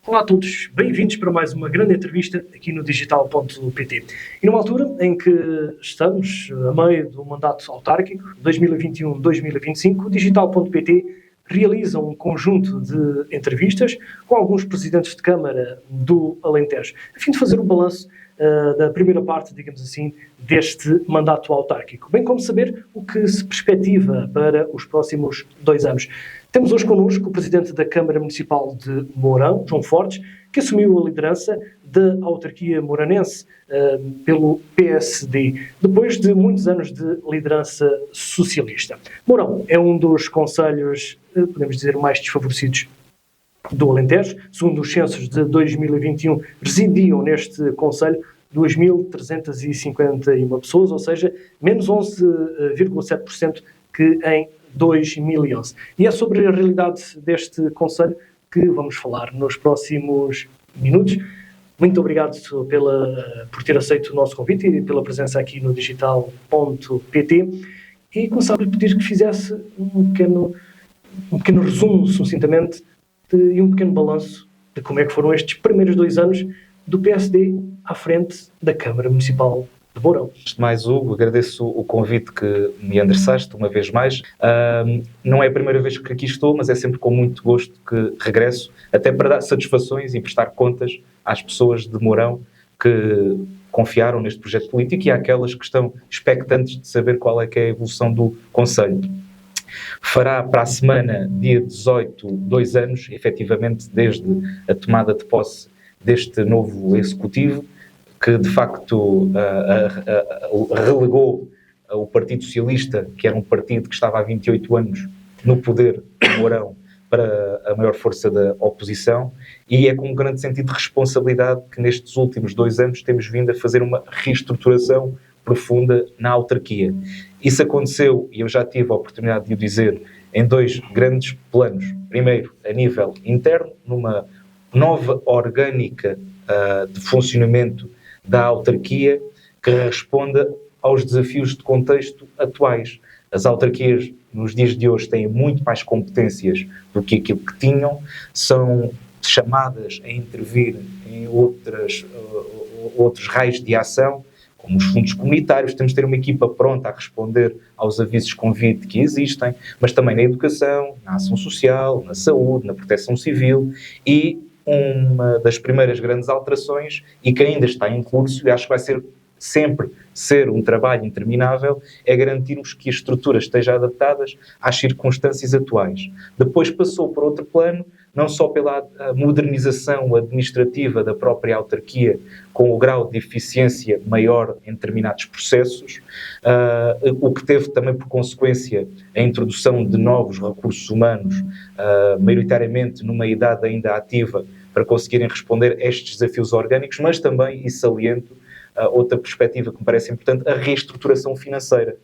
Olá a todos, bem-vindos para mais uma grande entrevista aqui no Digital.pt. E numa altura em que estamos a meio do mandato autárquico, 2021-2025, o Digital.pt realiza um conjunto de entrevistas com alguns presidentes de Câmara do Alentejo, a fim de fazer o balanço da primeira parte, digamos assim, deste mandato autárquico, bem como saber o que se perspectiva para os próximos 2 anos. Temos hoje connosco o Presidente da Câmara Municipal de Mourão, João Fortes, que assumiu a liderança da autarquia moranense pelo PSD, depois de muitos anos de liderança socialista. Mourão é um dos concelhos, podemos dizer, mais desfavorecidos do Alentejo. Segundo os censos de 2021, residiam neste concelho 2.351 pessoas, ou seja, menos 11,7% que em 2011. E é sobre a realidade deste concelho que vamos falar nos próximos minutos. Muito obrigado por ter aceito o nosso convite e pela presença aqui no Digital.pt. E começava a pedir que fizesse um pequeno resumo, sucintamente, e um pequeno balanço de como é que foram estes primeiros 2 anos do PSD à frente da Câmara Municipal de Mourão. Antes de mais, Hugo, agradeço o convite que me endereçaste uma vez mais. Não é a primeira vez que aqui estou, mas é sempre com muito gosto que regresso, até para dar satisfações e prestar contas às pessoas de Mourão que confiaram neste projeto político e àquelas que estão expectantes de saber qual é que é a evolução do Concelho. Fará para a semana, dia 18, 2 anos, efetivamente, desde a tomada de posse deste novo Executivo, que de facto relegou o Partido Socialista, que era um partido que estava há 28 anos no poder de Mourão, para a maior força da oposição, e é com um grande sentido de responsabilidade que nestes últimos 2 anos temos vindo a fazer uma reestruturação profunda na autarquia. Isso aconteceu, e eu já tive a oportunidade de o dizer, em 2 grandes planos. Primeiro, a nível interno, numa nova orgânica de funcionamento da autarquia que responda aos desafios de contexto atuais. As autarquias, nos dias de hoje, têm muito mais competências do que aquilo que tinham, são chamadas a intervir em outros raios de ação, como os fundos comunitários. Temos de ter uma equipa pronta a responder aos avisos de convite que existem, mas também na educação, na ação social, na saúde, na proteção civil. E uma das primeiras grandes alterações, e que ainda está em curso, e acho que vai sempre ser um trabalho interminável, é garantirmos que as estruturas estejam adaptadas às circunstâncias atuais. Depois passou por outro plano, não só pela modernização administrativa da própria autarquia, com o grau de eficiência maior em determinados processos, o que teve também por consequência a introdução de novos recursos humanos, maioritariamente numa idade ainda ativa, para conseguirem responder a estes desafios orgânicos, mas também, e saliento, outra perspectiva que me parece importante, a reestruturação financeira.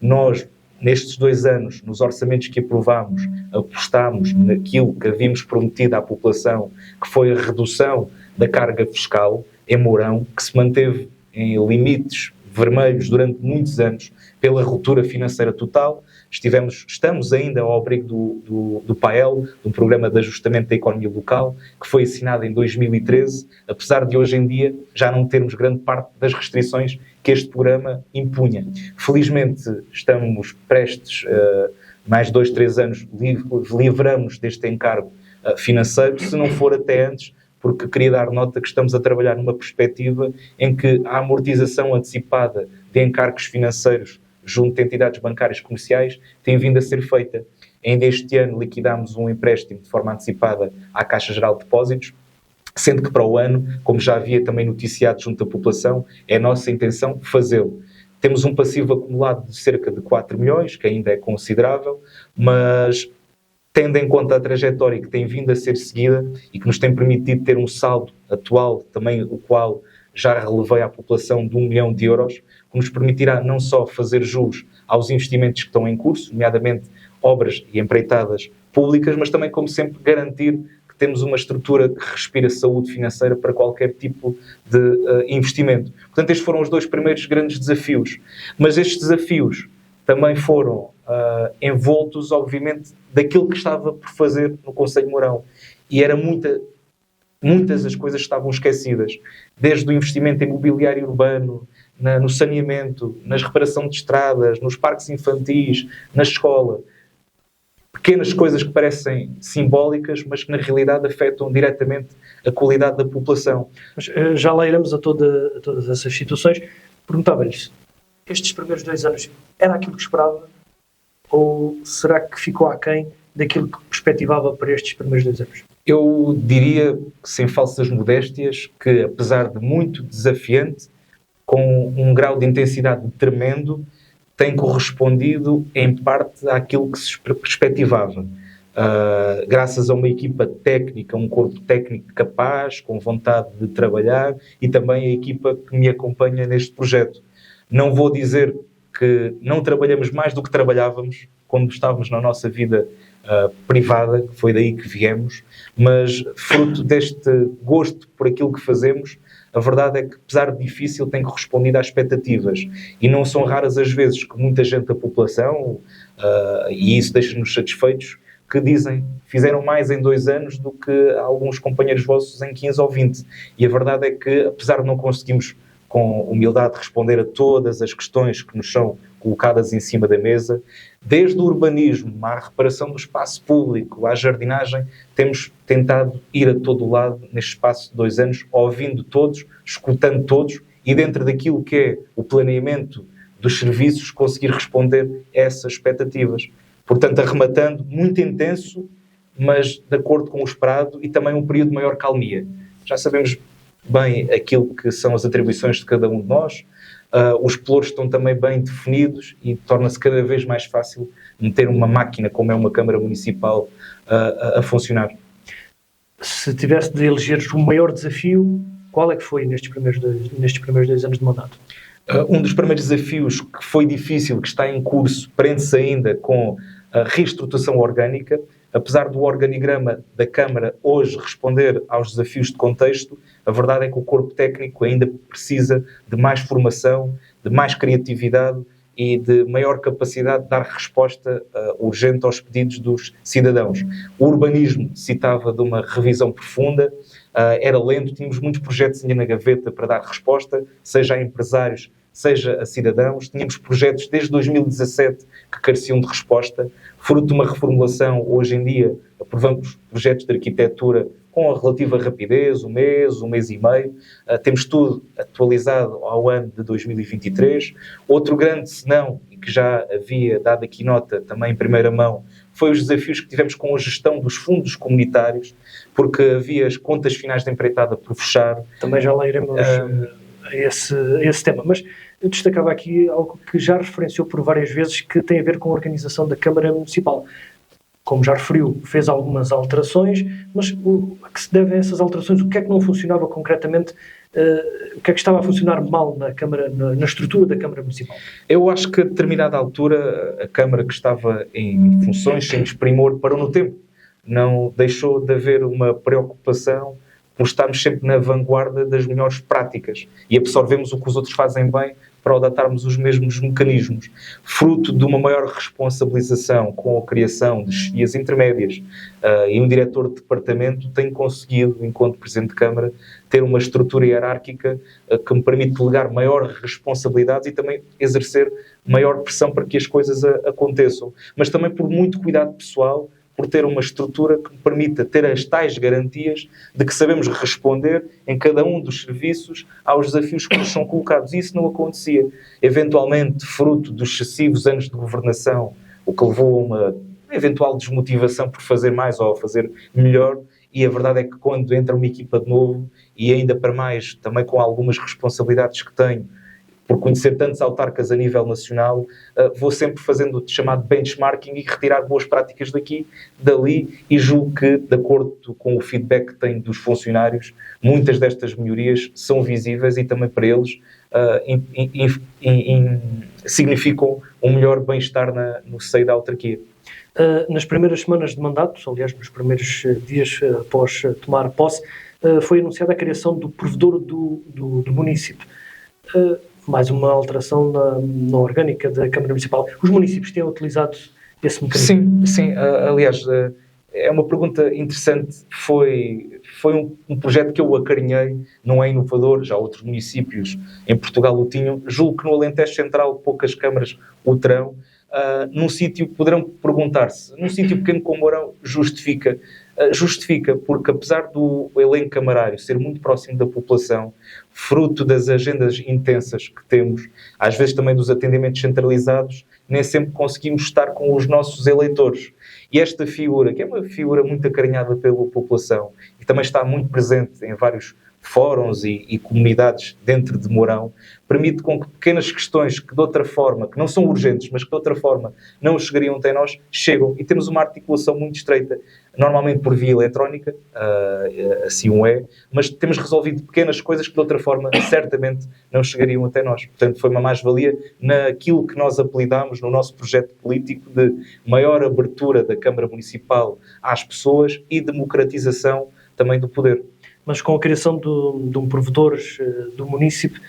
Nós, nestes 2 anos, nos orçamentos que aprovámos, apostámos naquilo que havíamos prometido à população, que foi a redução da carga fiscal em Mourão, que se manteve em limites vermelhos durante muitos anos pela ruptura financeira total. Estamos ainda ao abrigo do PAEL, de um programa de ajustamento da economia local, que foi assinado em 2013, apesar de hoje em dia já não termos grande parte das restrições que este programa impunha. Felizmente estamos prestes, mais 2, 3 anos, livramos deste encargo financeiro, se não for até antes, porque queria dar nota que estamos a trabalhar numa perspectiva em que a amortização antecipada de encargos financeiros junto de entidades bancárias comerciais tem vindo a ser feita. Ainda este ano liquidámos um empréstimo de forma antecipada à Caixa Geral de Depósitos, sendo que para o ano, como já havia também noticiado junto da população, é a nossa intenção fazê-lo. Temos um passivo acumulado de cerca de 4 milhões, que ainda é considerável, mas tendo em conta a trajetória que tem vindo a ser seguida e que nos tem permitido ter um saldo atual, também o qual já relevei à população de 1 milhão de euros, que nos permitirá não só fazer jus aos investimentos que estão em curso, nomeadamente obras e empreitadas públicas, mas também, como sempre, garantir que temos uma estrutura que respira saúde financeira para qualquer tipo de investimento. Portanto, estes foram os 2 primeiros grandes desafios. Mas estes desafios também foram envoltos, obviamente, daquilo que estava por fazer no Concelho de Mourão. E era muita muitas das coisas estavam esquecidas, desde o investimento imobiliário urbano, no saneamento, na reparação de estradas, nos parques infantis, na escola. Pequenas coisas que parecem simbólicas, mas que na realidade afetam diretamente a qualidade da população. Mas já lá iremos a todas essas situações. Perguntava-lhes, estes primeiros 2 anos, era aquilo que esperava? Ou será que ficou aquém daquilo que perspectivava para estes primeiros 2 anos? Eu diria, sem falsas modéstias, que apesar de muito desafiante, com um grau de intensidade tremendo, tem correspondido em parte àquilo que se perspectivava. Graças a uma equipa técnica, um corpo técnico capaz, com vontade de trabalhar, e também a equipa que me acompanha neste projeto. Não vou dizer que não trabalhamos mais do que trabalhávamos quando estávamos na nossa vida privada, que foi daí que viemos, mas fruto deste gosto por aquilo que fazemos, a verdade é que, apesar de difícil, tem correspondido às expectativas. E não são raras as vezes que muita gente da população, e isso deixa-nos satisfeitos, que dizem fizeram mais em 2 anos do que alguns companheiros vossos em 15 ou 20. E a verdade é que, apesar de não conseguirmos com humildade responder a todas as questões que nos são colocadas em cima da mesa, desde o urbanismo à reparação do espaço público, à jardinagem, temos tentado ir a todo o lado neste espaço de 2 anos, ouvindo todos, escutando todos, e dentro daquilo que é o planeamento dos serviços, conseguir responder a essas expectativas. Portanto, arrematando, muito intenso, mas de acordo com o esperado, e também um período de maior calmia. Já sabemos bem aquilo que são as atribuições de cada um de nós, os pelouros estão também bem definidos e torna-se cada vez mais fácil meter uma máquina, como é uma Câmara Municipal, a funcionar. Se tivesse de eleger o maior desafio, qual é que foi nestes primeiros 2 anos de mandato? Um dos primeiros desafios que foi difícil, que está em curso, prende-se ainda com a reestruturação orgânica. Apesar do organigrama da Câmara hoje responder aos desafios de contexto, a verdade é que o corpo técnico ainda precisa de mais formação, de mais criatividade e de maior capacidade de dar resposta urgente aos pedidos dos cidadãos. O urbanismo necessitava de uma revisão profunda, era lento, tínhamos muitos projetos ainda na gaveta para dar resposta, seja a empresários, seja a cidadãos. Tínhamos projetos desde 2017 que careciam de resposta. Fruto de uma reformulação, hoje em dia, aprovamos projetos de arquitetura com a relativa rapidez, um mês e meio. Temos tudo atualizado ao ano de 2023. Outro grande senão, e que já havia dado aqui nota também em primeira mão, foi os desafios que tivemos com a gestão dos fundos comunitários, porque havia as contas finais da empreitada por fechar. Também já lá iremos a esse tema, mas eu destacava aqui algo que já referenciou por várias vezes, que tem a ver com a organização da Câmara Municipal. Como já referiu, fez algumas alterações, mas a que se devem essas alterações? O que é que não funcionava concretamente? O que é que estava a funcionar mal na Câmara, na estrutura da Câmara Municipal? Eu acho que a determinada altura a Câmara, que estava em funções sem desprimor, parou no tempo. Não deixou de haver uma preocupação por estarmos sempre na vanguarda das melhores práticas e absorvemos o que os outros fazem bem para adotarmos os mesmos mecanismos. Fruto de uma maior responsabilização com a criação de chefias intermédias e um diretor de departamento, tenho conseguido, enquanto Presidente de Câmara, ter uma estrutura hierárquica que me permite delegar maior responsabilidades e também exercer maior pressão para que as coisas aconteçam. Mas também por muito cuidado pessoal, por ter uma estrutura que me permita ter as tais garantias de que sabemos responder em cada um dos serviços aos desafios que nos são colocados. E isso não acontecia. Eventualmente, fruto dos excessivos anos de governação, o que levou a uma eventual desmotivação por fazer mais ou fazer melhor. E a verdade é que quando entra uma equipa de novo, e ainda para mais, também com algumas responsabilidades que tenho, por conhecer tantos autarcas a nível nacional, vou sempre fazendo o chamado benchmarking e retirar boas práticas daqui, dali, e julgo que, de acordo com o feedback que tenho dos funcionários, muitas destas melhorias são visíveis e também para eles significam um melhor bem-estar no seio da autarquia. Nas primeiras semanas de mandato, aliás, nos primeiros dias após tomar posse, foi anunciada a criação do provedor do município. Mais uma alteração na orgânica da Câmara Municipal. Os municípios têm utilizado esse mecanismo? Sim. Aliás, é uma pergunta interessante. Foi um projeto que eu acarinhei, não é inovador, já outros municípios em Portugal o tinham. Julgo que no Alentejo Central poucas câmaras o terão. Num sítio, poderão perguntar-se, num sítio pequeno como Mourão, justifica, porque apesar do elenco camarário ser muito próximo da população, fruto das agendas intensas que temos, às vezes também dos atendimentos centralizados, nem sempre conseguimos estar com os nossos eleitores. E esta figura, que é uma figura muito acarinhada pela população e também está muito presente em vários fóruns e comunidades dentro de Mourão, permite com que pequenas questões que de outra forma, que não são urgentes, mas que de outra forma não chegariam até nós, chegam. E temos uma articulação muito estreita, normalmente por via eletrónica, assim o é, mas temos resolvido pequenas coisas que de outra forma certamente não chegariam até nós. Portanto, foi uma mais-valia naquilo que nós apelidámos no nosso projeto político de maior abertura da Câmara Municipal às pessoas e democratização também do poder. Mas com a criação de um provedor do município,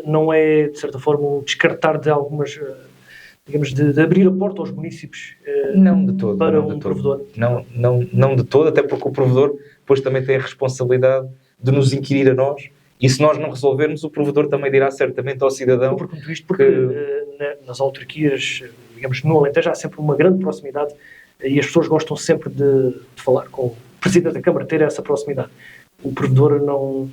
não é, de certa forma, um descartar de algumas, digamos, de abrir a porta aos municípios não de todo, para não de um todo. provedor? Não de todo, até porque o provedor depois também tem a responsabilidade de nos inquirir a nós, e se nós não resolvermos, o provedor também dirá certamente ao cidadão. Eu pergunto isto porque nas autarquias, digamos, no Alentejo há sempre uma grande proximidade e as pessoas gostam sempre de falar com o Presidente da Câmara, ter essa proximidade. O provedor não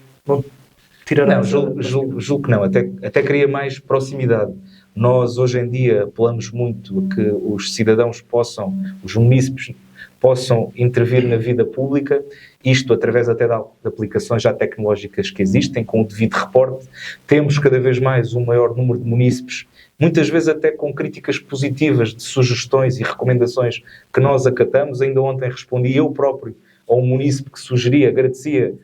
tirará... Não, julgo que não. Até cria mais proximidade. Nós, hoje em dia, apelamos muito a que os cidadãos os munícipes, possam intervir na vida pública, isto através até de aplicações já tecnológicas que existem, com o devido reporte. Temos cada vez mais um maior número de munícipes, muitas vezes até com críticas positivas de sugestões e recomendações que nós acatamos. Ainda ontem respondi eu próprio a um munícipe que sugeria, agradecia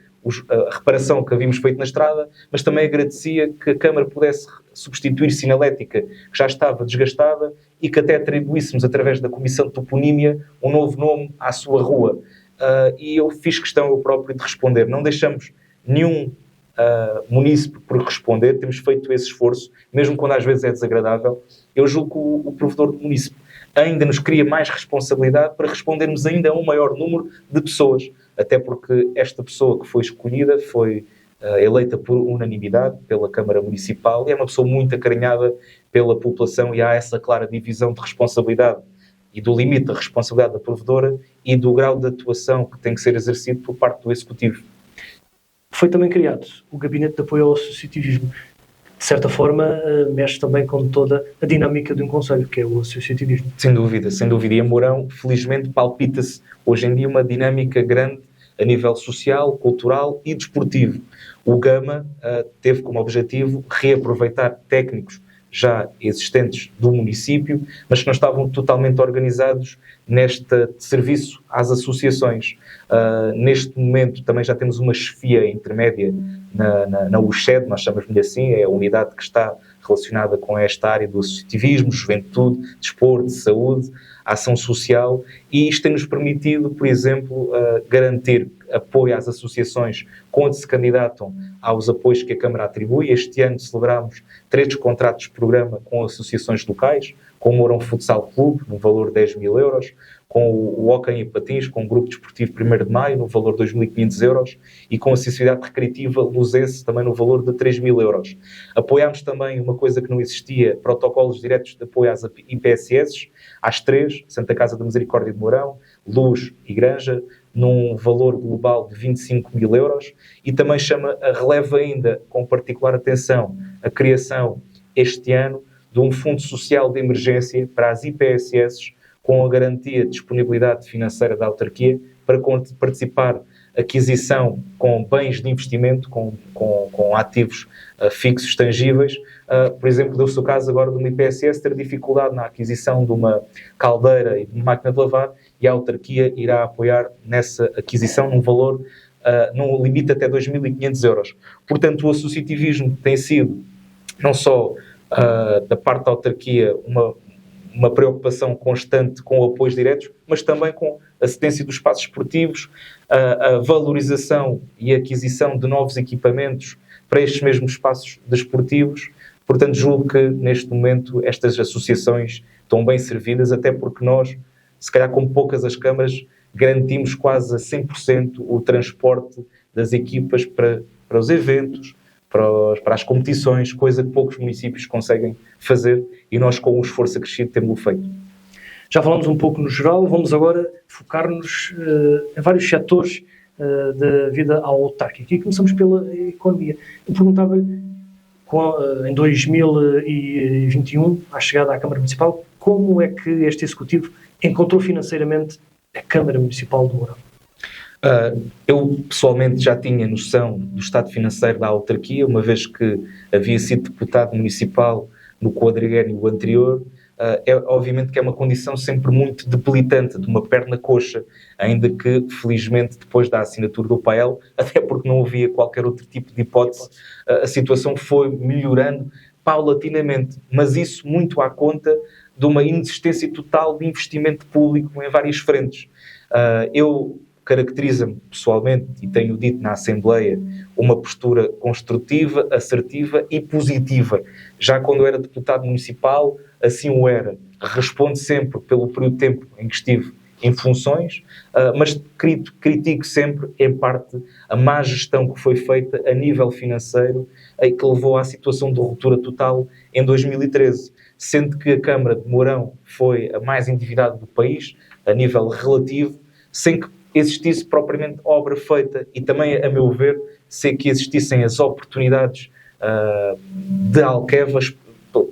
a reparação que havíamos feito na estrada, mas também agradecia que a Câmara pudesse substituir sinalética que já estava desgastada e que até atribuíssemos, através da Comissão de Toponímia, um novo nome à sua rua. E eu fiz questão eu próprio de responder. Não deixamos nenhum munícipe por responder, temos feito esse esforço, mesmo quando às vezes é desagradável. Eu julgo que o provedor do munícipe ainda nos cria mais responsabilidade para respondermos ainda a um maior número de pessoas, até porque esta pessoa que foi escolhida foi eleita por unanimidade pela Câmara Municipal e é uma pessoa muito acarinhada pela população, e há essa clara divisão de responsabilidade e do limite da responsabilidade da provedora e do grau de atuação que tem que ser exercido por parte do Executivo. Foi também criado o Gabinete de Apoio ao Associativismo. De certa forma, mexe também com toda a dinâmica de um concelho, que é o associativismo. Sem dúvida. E em Mourão, felizmente, palpita-se hoje em dia uma dinâmica grande a nível social, cultural e desportivo. O Gama teve como objetivo reaproveitar técnicos já existentes do município, mas que não estavam totalmente organizados neste serviço às associações. Neste momento também já temos uma chefia intermédia na UCHED, nós chamamos-lhe assim, é a unidade que está relacionada com esta área do associativismo, juventude, desporto, saúde, ação social, e isto tem-nos permitido, por exemplo, garantir apoio às associações quando se candidatam aos apoios que a Câmara atribui. Este ano celebramos 3 contratos de programa com associações locais, com o Mourão Futsal Clube, no valor de 10 mil euros, com o Hóquei e Patins, com o Grupo Desportivo 1º de Maio, no valor de 2.500 euros, e com a Sociedade Recreativa Luzense, também no valor de 3 mil euros. Apoiámos também uma coisa que não existia, protocolos diretos de apoio às IPSS, às 3, Santa Casa da Misericórdia de Mourão, Luz e Granja, num valor global de 25 mil euros, e também releva ainda, com particular atenção, a criação este ano de um fundo social de emergência para as IPSS, com a garantia de disponibilidade financeira da autarquia para participar aquisição com bens de investimento, com ativos fixos, tangíveis. Por exemplo, deu-se o caso agora de uma IPSS ter dificuldade na aquisição de uma caldeira e de uma máquina de lavar, e a autarquia irá apoiar nessa aquisição num valor, num limite até 2.500 euros. Portanto, o associativismo tem sido, não só da parte da autarquia, uma preocupação constante com apoios diretos, mas também com a cedência dos espaços esportivos, a valorização e aquisição de novos equipamentos para estes mesmos espaços desportivos. Portanto, julgo que neste momento estas associações estão bem servidas, até porque nós, se calhar como poucas as câmaras, garantimos quase a 100% o transporte das equipas para os eventos, para as competições, coisa que poucos municípios conseguem fazer, e nós, com um esforço acrescido, temos-o feito. Já falamos um pouco no geral, vamos agora focar-nos em vários setores da vida autárquica. E começamos pela economia. Eu perguntava-lhe, em 2021, à chegada à Câmara Municipal, como é que este Executivo encontrou financeiramente a Câmara Municipal do Mourão? Eu, pessoalmente, já tinha noção do estado financeiro da autarquia, uma vez que havia sido deputado municipal no quadriênio anterior. Obviamente que é uma condição sempre muito debilitante, de uma perna coxa, ainda que, felizmente, depois da assinatura do PAEL, até porque não havia qualquer outro tipo de hipótese, a situação foi melhorando paulatinamente, mas isso muito à conta de uma inexistência total de investimento público em várias frentes. Eu caracteriza-me pessoalmente, e tenho dito na Assembleia, uma postura construtiva, assertiva e positiva. Já quando eu era deputado municipal, assim o era. Respondo sempre pelo período de tempo em que estive em funções, mas critico sempre, em parte, a má gestão que foi feita a nível financeiro e que levou à situação de ruptura total em 2013, sendo que a Câmara de Mourão foi a mais endividada do país, a nível relativo, sem que existisse propriamente obra feita e também, a meu ver, sem que existissem as oportunidades de alquevas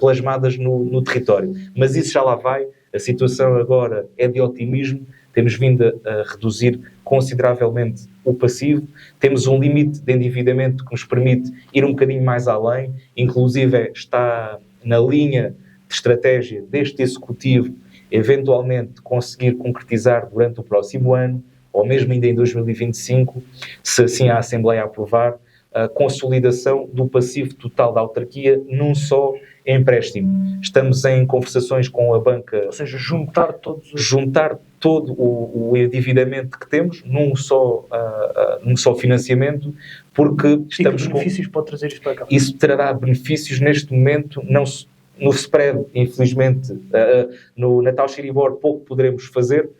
plasmadas no território. Mas isso já lá vai, a situação agora é de otimismo, temos vindo a reduzir consideravelmente o passivo, temos um limite de endividamento que nos permite ir um bocadinho mais além, inclusive está na linha de estratégia deste Executivo, eventualmente conseguir concretizar durante o próximo ano, ou mesmo ainda em 2025, se assim a Assembleia aprovar, a consolidação do passivo total da autarquia num só empréstimo. Estamos em conversações com a banca... Ou seja, juntar todo o endividamento que temos num só financiamento, porque estamos e que benefícios pode trazer isto para cá? Isso trará benefícios neste momento, não no spread, infelizmente, na taxa Euribor pouco poderemos fazer.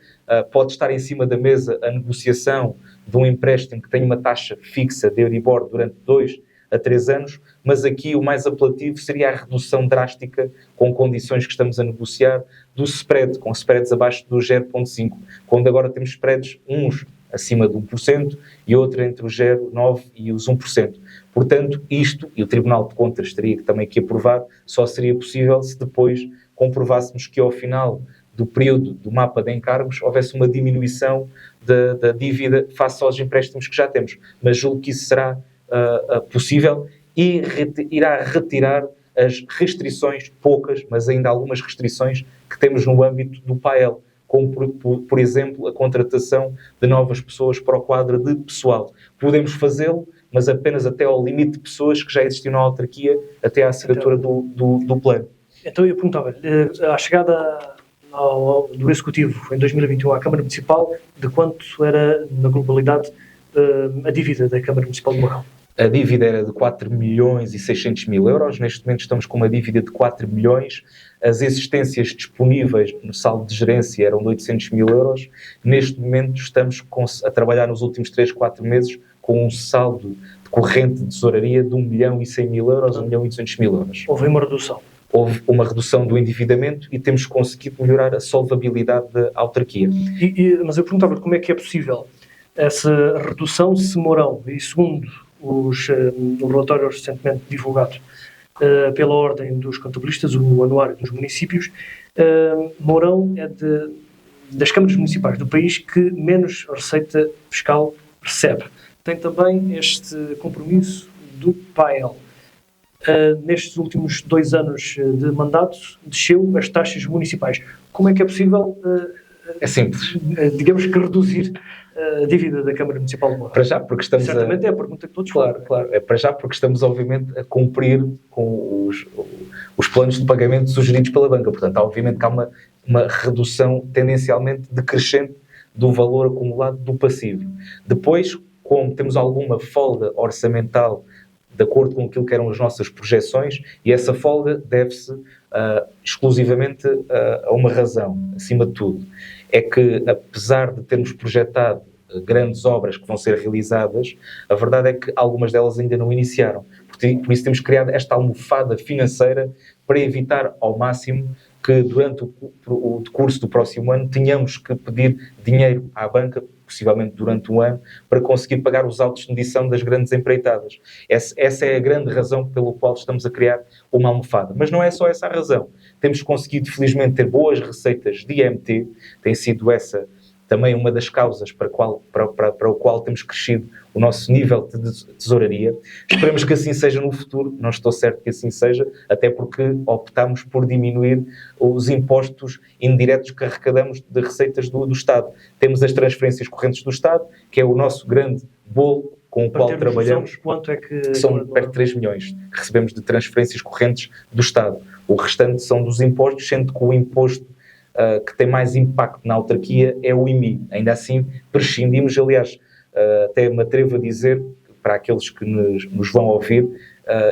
Pode estar em cima da mesa a negociação de um empréstimo que tem uma taxa fixa de Euribor durante 2 a 3 anos, mas aqui o mais apelativo seria a redução drástica, com condições que estamos a negociar, do spread, com spreads abaixo do 0,5, quando agora temos spreads uns acima de 1% e outro entre os 0,9% e os 1%. Portanto, isto, e o Tribunal de Contas teria também que aprovar, só seria possível se depois comprovássemos que ao final do período do mapa de encargos houvesse uma diminuição da dívida face aos empréstimos que já temos. Mas julgo que isso será possível e irá retirar as restrições, poucas, mas ainda algumas restrições que temos no âmbito do PAEL, como, por exemplo, a contratação de novas pessoas para o quadro de pessoal. Podemos fazê-lo, mas apenas até ao limite de pessoas que já existiam na autarquia, até à assinatura do plano. Então eu perguntava, à chegada do Executivo em 2021 à Câmara Municipal, de quanto era, na globalidade, a dívida da Câmara Municipal de Mourão? A dívida era de 4.600.000 euros, neste momento estamos com uma dívida de 4 milhões, as existências disponíveis no saldo de gerência eram de 800.000 euros, neste momento estamos a trabalhar nos últimos 3-4 meses com um saldo de corrente de tesouraria de 1.100.000 euros, 1.200.000 euros. Houve uma redução? Houve uma redução do endividamento e temos conseguido melhorar a solvabilidade da autarquia. Mas eu perguntava como é que é possível essa redução se Mourão, e segundo o relatório recentemente divulgado pela Ordem dos Contabilistas, o Anuário dos Municípios, Mourão é das câmaras municipais do país que menos receita fiscal recebe. Tem também este compromisso do PAEL. Nestes últimos 2 anos de mandato, desceu as taxas municipais. Como é que é possível, é simples, digamos que reduzir a dívida da Câmara Municipal de Mourão? Para já, porque estamos certamente é a pergunta que todos fazem. Claro. É para já porque estamos, obviamente, a cumprir com os planos de pagamento sugeridos pela banca. Portanto, obviamente que há uma redução tendencialmente decrescente do valor acumulado do passivo. Depois, como temos alguma folga orçamental de acordo com aquilo que eram as nossas projeções, e essa folga deve-se exclusivamente a uma razão, acima de tudo. é que, apesar de termos projetado grandes obras que vão ser realizadas, a verdade é que algumas delas ainda não iniciaram. Por isso temos criado esta almofada financeira para evitar ao máximo que durante o decurso do próximo ano tenhamos que pedir dinheiro à banca, possivelmente durante um ano, para conseguir pagar os autos de medição das grandes empreitadas. Essa é a grande razão pela qual estamos a criar uma almofada. Mas não é só essa a razão. Temos conseguido, felizmente, ter boas receitas de IMT, tem sido essa também uma das causas para o qual temos crescido o nosso nível de tesouraria. Esperamos que assim seja no futuro, não estou certo que assim seja, até porque optámos por diminuir os impostos indiretos que arrecadamos de receitas do Estado. Temos as transferências correntes do Estado, que é o nosso grande bolo com o qual trabalhamos. Quanto é que... São perto de 3 milhões que recebemos de transferências correntes do Estado. O restante são dos impostos, sendo que o imposto que tem mais impacto na autarquia é o IMI. Ainda assim, prescindimos, aliás, até me atrevo a dizer, para aqueles que nos vão ouvir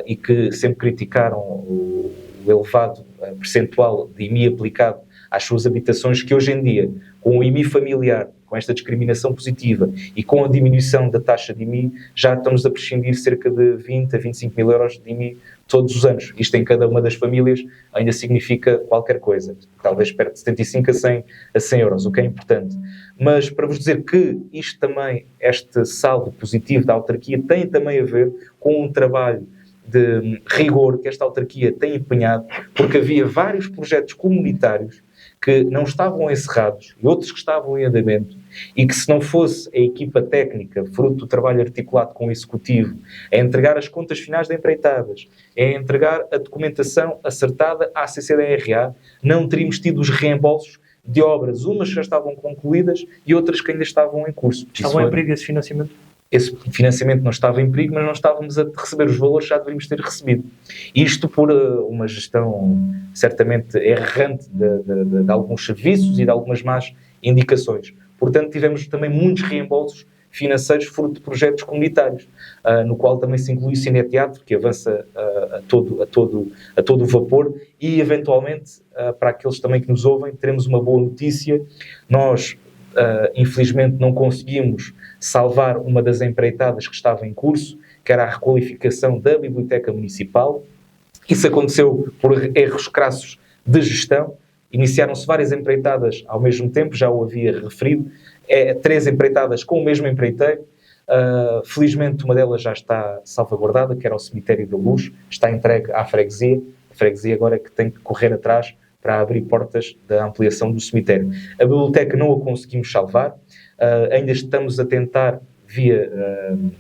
e que sempre criticaram o elevado percentual de IMI aplicado às suas habitações, que hoje em dia, com o IMI familiar, com esta discriminação positiva e com a diminuição da taxa de IMI, já estamos a prescindir cerca de 20 a 25 mil euros de IMI todos os anos. Isto em cada uma das famílias ainda significa qualquer coisa, talvez perto de 75 a 100 euros, o que é importante. Mas para vos dizer que isto também, este saldo positivo da autarquia tem também a ver com um trabalho de rigor que esta autarquia tem empenhado, porque havia vários projetos comunitários que não estavam encerrados e outros que estavam em andamento e que, se não fosse a equipa técnica, fruto do trabalho articulado com o Executivo, a entregar as contas finais de empreitadas, a entregar a documentação acertada à CCDRA, não teríamos tido os reembolsos de obras, umas já estavam concluídas e outras que ainda estavam em curso. Estavam em perigo esse financiamento? Esse financiamento não estava em perigo, mas não estávamos a receber os valores que já deveríamos ter recebido. Isto por uma gestão certamente errante de alguns serviços e de algumas más indicações. Portanto, tivemos também muitos reembolsos financeiros fruto de projetos comunitários, no qual também se inclui o Cineteatro, que avança a todo o vapor, e eventualmente, para aqueles também que nos ouvem, teremos uma boa notícia. Nós, infelizmente, não conseguimos salvar uma das empreitadas que estava em curso, que era a requalificação da Biblioteca Municipal. Isso aconteceu por erros crassos de gestão. Iniciaram-se várias empreitadas ao mesmo tempo, já o havia referido, 3 empreitadas com o mesmo empreiteiro. Felizmente uma delas já está salvaguardada, que era o Cemitério da Luz, está entregue à freguesia. A freguesia agora é que tem que correr atrás para abrir portas da ampliação do cemitério. A biblioteca não a conseguimos salvar, ainda estamos a tentar, via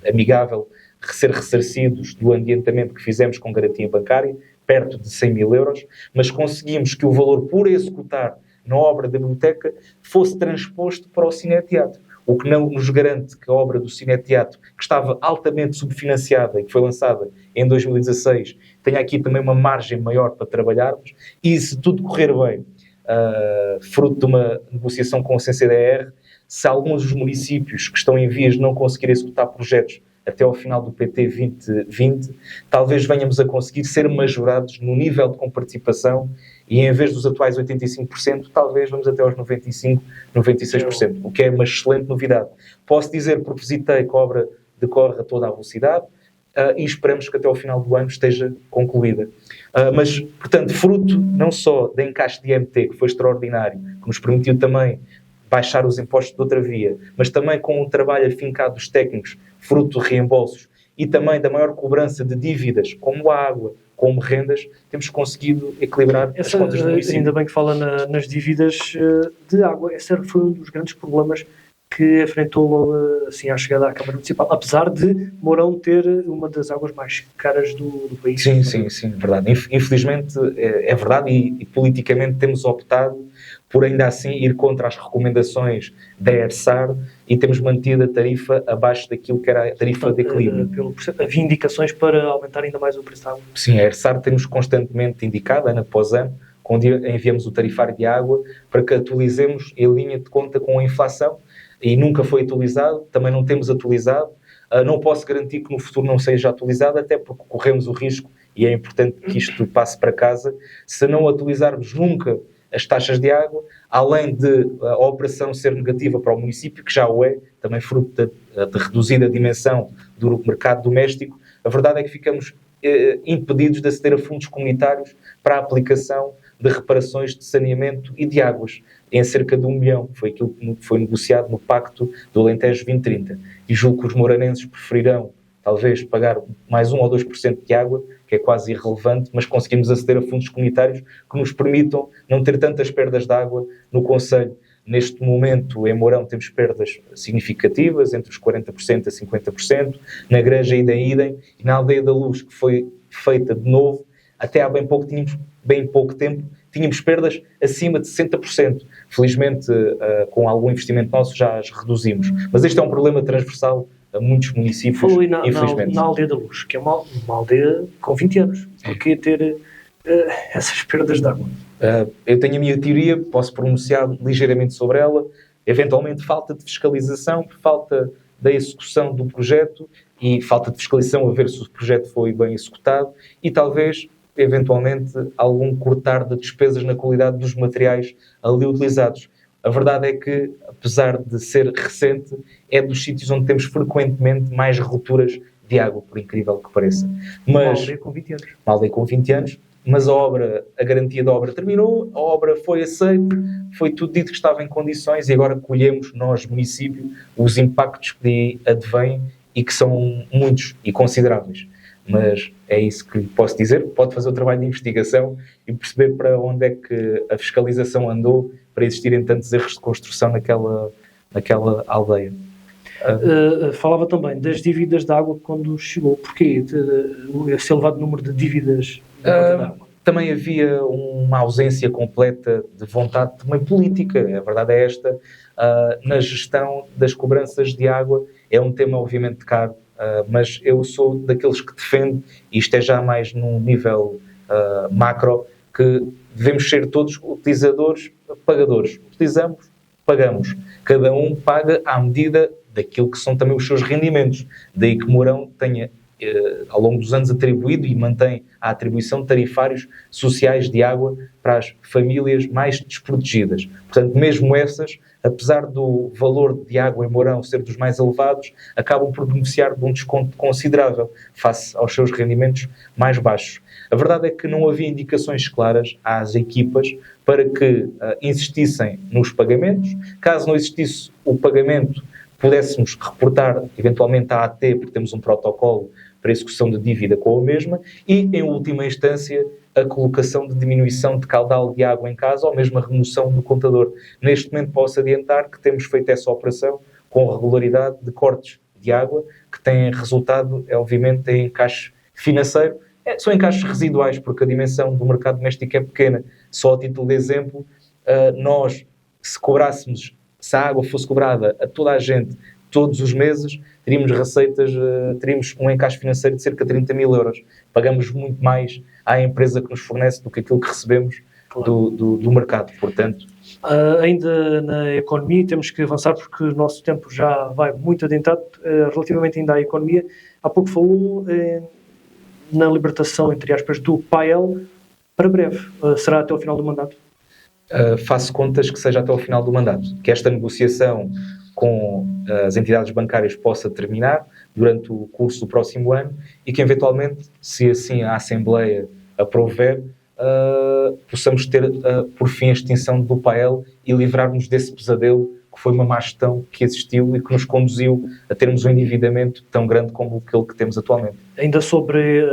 amigável, ser ressarcidos do adiantamento que fizemos com garantia bancária, perto de 100 mil euros, mas conseguimos que o valor por executar na obra da biblioteca fosse transposto para o Cineteatro, o que não nos garante que a obra do Cineteatro, que estava altamente subfinanciada e que foi lançada em 2016, tenha aqui também uma margem maior para trabalharmos, e se tudo correr bem, fruto de uma negociação com a CCDR, se alguns dos municípios que estão em vias de não conseguir executar projetos até ao final do PT 2020, talvez venhamos a conseguir ser majorados no nível de comparticipação e, em vez dos atuais 85%, talvez vamos até aos 95%, 96%, o que é uma excelente novidade. Posso dizer, porque visitei, que a obra decorre a toda a velocidade e esperamos que até ao final do ano esteja concluída. Mas, portanto, fruto não só da encaixe de IMT, que foi extraordinário, que nos permitiu também baixar os impostos de outra via, mas também com o trabalho afincado dos técnicos, fruto de reembolsos e também da maior cobrança de dívidas, como a água, como rendas, temos conseguido equilibrar as contas do município. Ainda bem que fala nas dívidas de água. Esse foi um dos grandes problemas que enfrentou assim, à chegada à Câmara Municipal, apesar de Mourão ter uma das águas mais caras do país. Sim, verdade. Infelizmente é verdade e politicamente temos optado por ainda assim ir contra as recomendações da ERSAR e temos mantido a tarifa abaixo daquilo que era a tarifa de equilíbrio. Havia indicações para aumentar ainda mais o preço da água? Sim, a ERSAR temos constantemente indicado, ano após ano, quando enviamos o tarifário de água, para que atualizemos em linha de conta com a inflação, e nunca foi atualizado, também não temos atualizado. Não posso garantir que no futuro não seja atualizado, até porque corremos o risco, e é importante que isto passe para casa, se não atualizarmos nunca as taxas de água, além de a operação ser negativa para o município, que já o é, também fruto de reduzida dimensão do mercado doméstico, a verdade é que ficamos impedidos de aceder a fundos comunitários para a aplicação de reparações de saneamento e de águas, em cerca de 1 milhão, que foi aquilo que foi negociado no Pacto do Alentejo 2030. E julgo que os moranenses preferirão, talvez, pagar mais 1 ou 2% de água, que é quase irrelevante, mas conseguimos aceder a fundos comunitários que nos permitam não ter tantas perdas de água no concelho. Neste momento, em Mourão, temos perdas significativas, entre os 40% a 50%, na Granja idem, e na Aldeia da Luz, que foi feita de novo, até há bem pouco tempo, tínhamos perdas acima de 60%. Felizmente, com algum investimento nosso, já as reduzimos. Mas este é um problema transversal a muitos municípios, Falou infelizmente. Na Aldeia da Luz, que é uma aldeia com 20 anos. Porquê ter essas perdas de água? Eu tenho a minha teoria, posso pronunciar ligeiramente sobre ela. Eventualmente, falta de fiscalização, falta da execução do projeto e falta de fiscalização a ver se o projeto foi bem executado e talvez, eventualmente, algum cortar de despesas na qualidade dos materiais ali utilizados. A verdade é que, apesar de ser recente, é dos sítios onde temos frequentemente mais rupturas de água, por incrível que pareça. Mas, Uma aldeia com 20 anos. Uma aldeia com 20 anos, mas a garantia da obra terminou, a obra foi aceita, foi tudo dito que estava em condições e agora colhemos, nós, município, os impactos que advêm e que são muitos e consideráveis. Mas é isso que lhe posso dizer. Pode fazer o trabalho de investigação e perceber para onde é que a fiscalização andou para existirem tantos erros de construção naquela aldeia. Falava também das dívidas de água quando chegou. Porquê esse elevado número de dívidas de água? Também havia uma ausência completa de vontade também política, a verdade é esta, na gestão das cobranças de água. É um tema obviamente caro, mas eu sou daqueles que defende, e isto é já mais num nível macro, que devemos ser todos utilizadores, pagadores. Utilizamos, pagamos. Cada um paga à medida daquilo que são também os seus rendimentos. Daí que Mourão tenha, ao longo dos anos, atribuído e mantém a atribuição de tarifários sociais de água para as famílias mais desprotegidas. Portanto, mesmo essas, apesar do valor de água em Mourão ser dos mais elevados, acabam por beneficiar de um desconto considerável face aos seus rendimentos mais baixos. A verdade é que não havia indicações claras às equipas para que insistissem nos pagamentos. Caso não existisse o pagamento, pudéssemos reportar eventualmente à AT, porque temos um protocolo para execução de dívida com a mesma, e, em última instância, a colocação de diminuição de caudal de água em casa ou mesmo a remoção do contador. Neste momento posso adiantar que temos feito essa operação com regularidade de cortes de água, que têm resultado, obviamente, em encaixe financeiro. São encaixes residuais, porque a dimensão do mercado doméstico é pequena. Só a título de exemplo, nós, se a água fosse cobrada a toda a gente todos os meses, teríamos receitas, teríamos um encaixe financeiro de cerca de 30 mil euros. Pagamos muito mais à empresa que nos fornece do que aquilo que recebemos do mercado. Portanto, ainda na economia, temos que avançar porque o nosso tempo já vai muito adiantado. Relativamente ainda à economia, há pouco falou na libertação, entre aspas, do PAEL para breve. Será até ao final do mandato? Faço contas que seja até ao final do mandato. Que esta negociação com as entidades bancárias possa terminar durante o curso do próximo ano e que, eventualmente, se assim a Assembleia aprouver, possamos ter, por fim, a extinção do PAEL e livrarmos desse pesadelo que foi uma má gestão que existiu e que nos conduziu a termos um endividamento tão grande como aquele que temos atualmente. Ainda sobre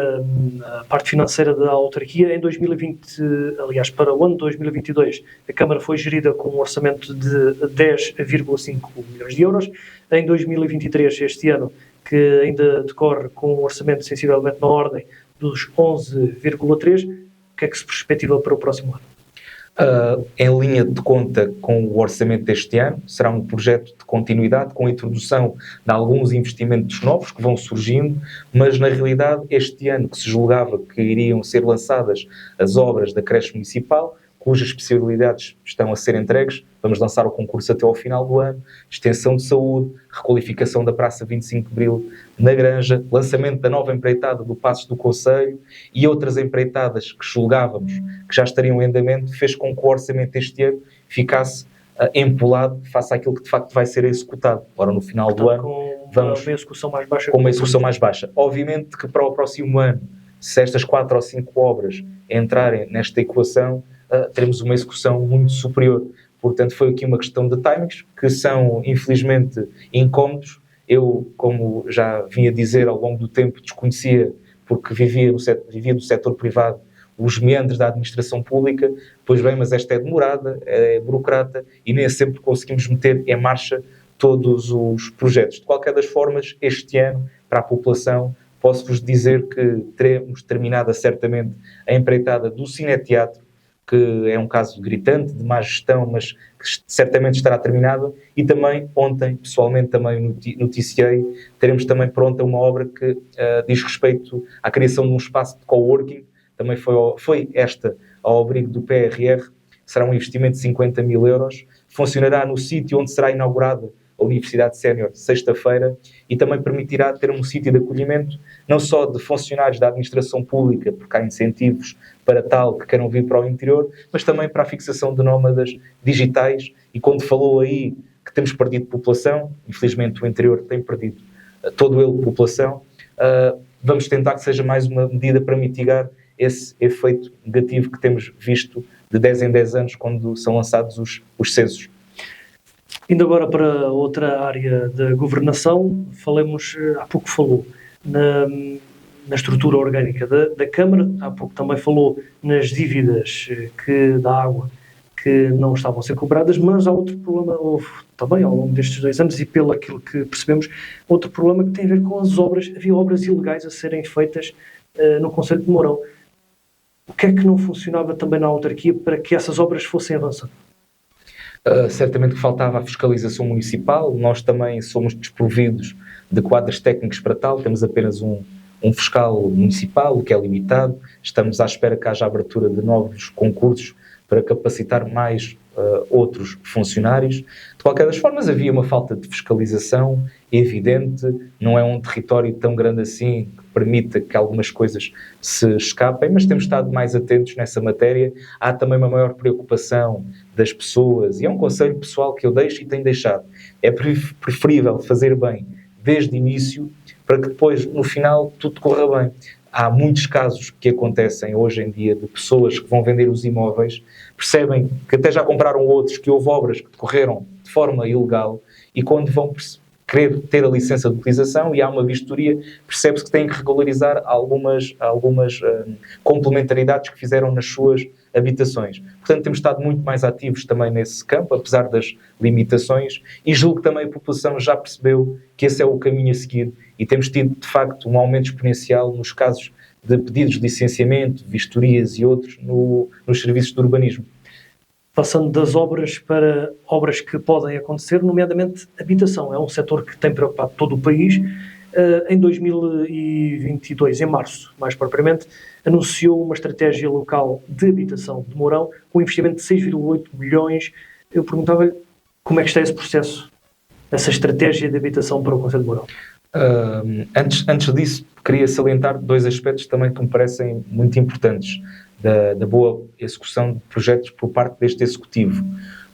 a parte financeira da autarquia, em 2020, aliás, para o ano 2022, a Câmara foi gerida com um orçamento de 10,5 milhões de euros. Em 2023, este ano, que ainda decorre com um orçamento sensivelmente na ordem dos 11,3, o que é que se perspectiva para o próximo ano? Em linha de conta com o orçamento deste ano, será um projeto de continuidade com a introdução de alguns investimentos novos que vão surgindo, mas na realidade este ano que se julgava que iriam ser lançadas as obras da creche municipal, cujas especialidades estão a ser entregues. Vamos lançar o concurso até ao final do ano, extensão de saúde, requalificação da Praça 25 de Abril na Granja, lançamento da nova empreitada do Passos do Conselho e outras empreitadas que julgávamos que já estariam em andamento, fez com que o orçamento deste ano ficasse empolado face àquilo que de facto vai ser executado. Ora, no final do ano, vamos uma execução mais baixa. Com uma execução mais baixa. Obviamente que para o próximo ano, se estas 4 ou 5 obras entrarem nesta equação, teremos uma execução muito superior. Portanto, foi aqui uma questão de timings, que são, infelizmente, incómodos. Eu, como já vinha dizer ao longo do tempo, desconhecia, porque vivia do setor privado, os meandros da administração pública. Pois bem, mas esta é demorada, é burocrata e nem sempre conseguimos meter em marcha todos os projetos. De qualquer das formas, este ano, para a população, posso-vos dizer que teremos terminada certamente a empreitada do Cineteatro, que é um caso gritante, de má gestão, mas que certamente estará terminada. E também, ontem, pessoalmente também noticiei, teremos também pronta uma obra que diz respeito à criação de um espaço de coworking. Também foi esta ao abrigo do PRR, será um investimento de 50 mil euros. Funcionará no sítio onde será inaugurada a Universidade Sénior, sexta-feira, e também permitirá ter um sítio de acolhimento, não só de funcionários da administração pública, porque há incentivos para tal que queiram vir para o interior, mas também para a fixação de nómadas digitais. E quando falou aí que temos perdido população, infelizmente o interior tem perdido todo ele população, vamos tentar que seja mais uma medida para mitigar esse efeito negativo que temos visto de 10 em 10 anos quando são lançados os censos. Indo agora para outra área da governação, há pouco falou na estrutura orgânica da Câmara, há pouco também falou nas dívidas da água que não estavam a ser cobradas, mas há outro problema, houve também ao longo destes 2 anos, e pelo aquilo que percebemos, outro problema que tem a ver com as obras. Havia obras ilegais a serem feitas no Concelho de Mourão. O que é que não funcionava também na autarquia para que essas obras fossem avançando? Certamente que faltava a fiscalização municipal. Nós também somos desprovidos de quadros técnicos para tal, temos apenas um fiscal municipal, o que é limitado. Estamos à espera que haja abertura de novos concursos para capacitar mais outros funcionários. De qualquer das formas, havia uma falta de fiscalização evidente, não é um território tão grande assim que permita que algumas coisas se escapem, mas temos estado mais atentos nessa matéria. Há também uma maior preocupação das pessoas, e é um conselho pessoal que eu deixo e tenho deixado. É preferível fazer bem desde o início para que depois, no final, tudo corra bem. Há muitos casos que acontecem hoje em dia de pessoas que vão vender os imóveis, percebem que até já compraram outros, que houve obras que decorreram de forma ilegal, e quando vão querer ter a licença de utilização e há uma vistoria, percebe-se que têm que regularizar algumas complementaridades que fizeram nas suas habitações. Portanto, temos estado muito mais ativos também nesse campo, apesar das limitações, e julgo que também a população já percebeu que esse é o caminho a seguir, e temos tido, de facto, um aumento exponencial nos casos de pedidos de licenciamento, vistorias e outros nos serviços de urbanismo. Passando das obras para obras que podem acontecer, nomeadamente habitação. É um setor que tem preocupado todo o país. Em 2022, em março, mais propriamente, anunciou uma estratégia local de habitação de Mourão com um investimento de 6,8 milhões. Eu perguntava-lhe como é que está esse processo, essa estratégia de habitação para o Concelho de Mourão. Antes disso, queria salientar 2 aspectos também que me parecem muito importantes da boa execução de projetos por parte deste Executivo.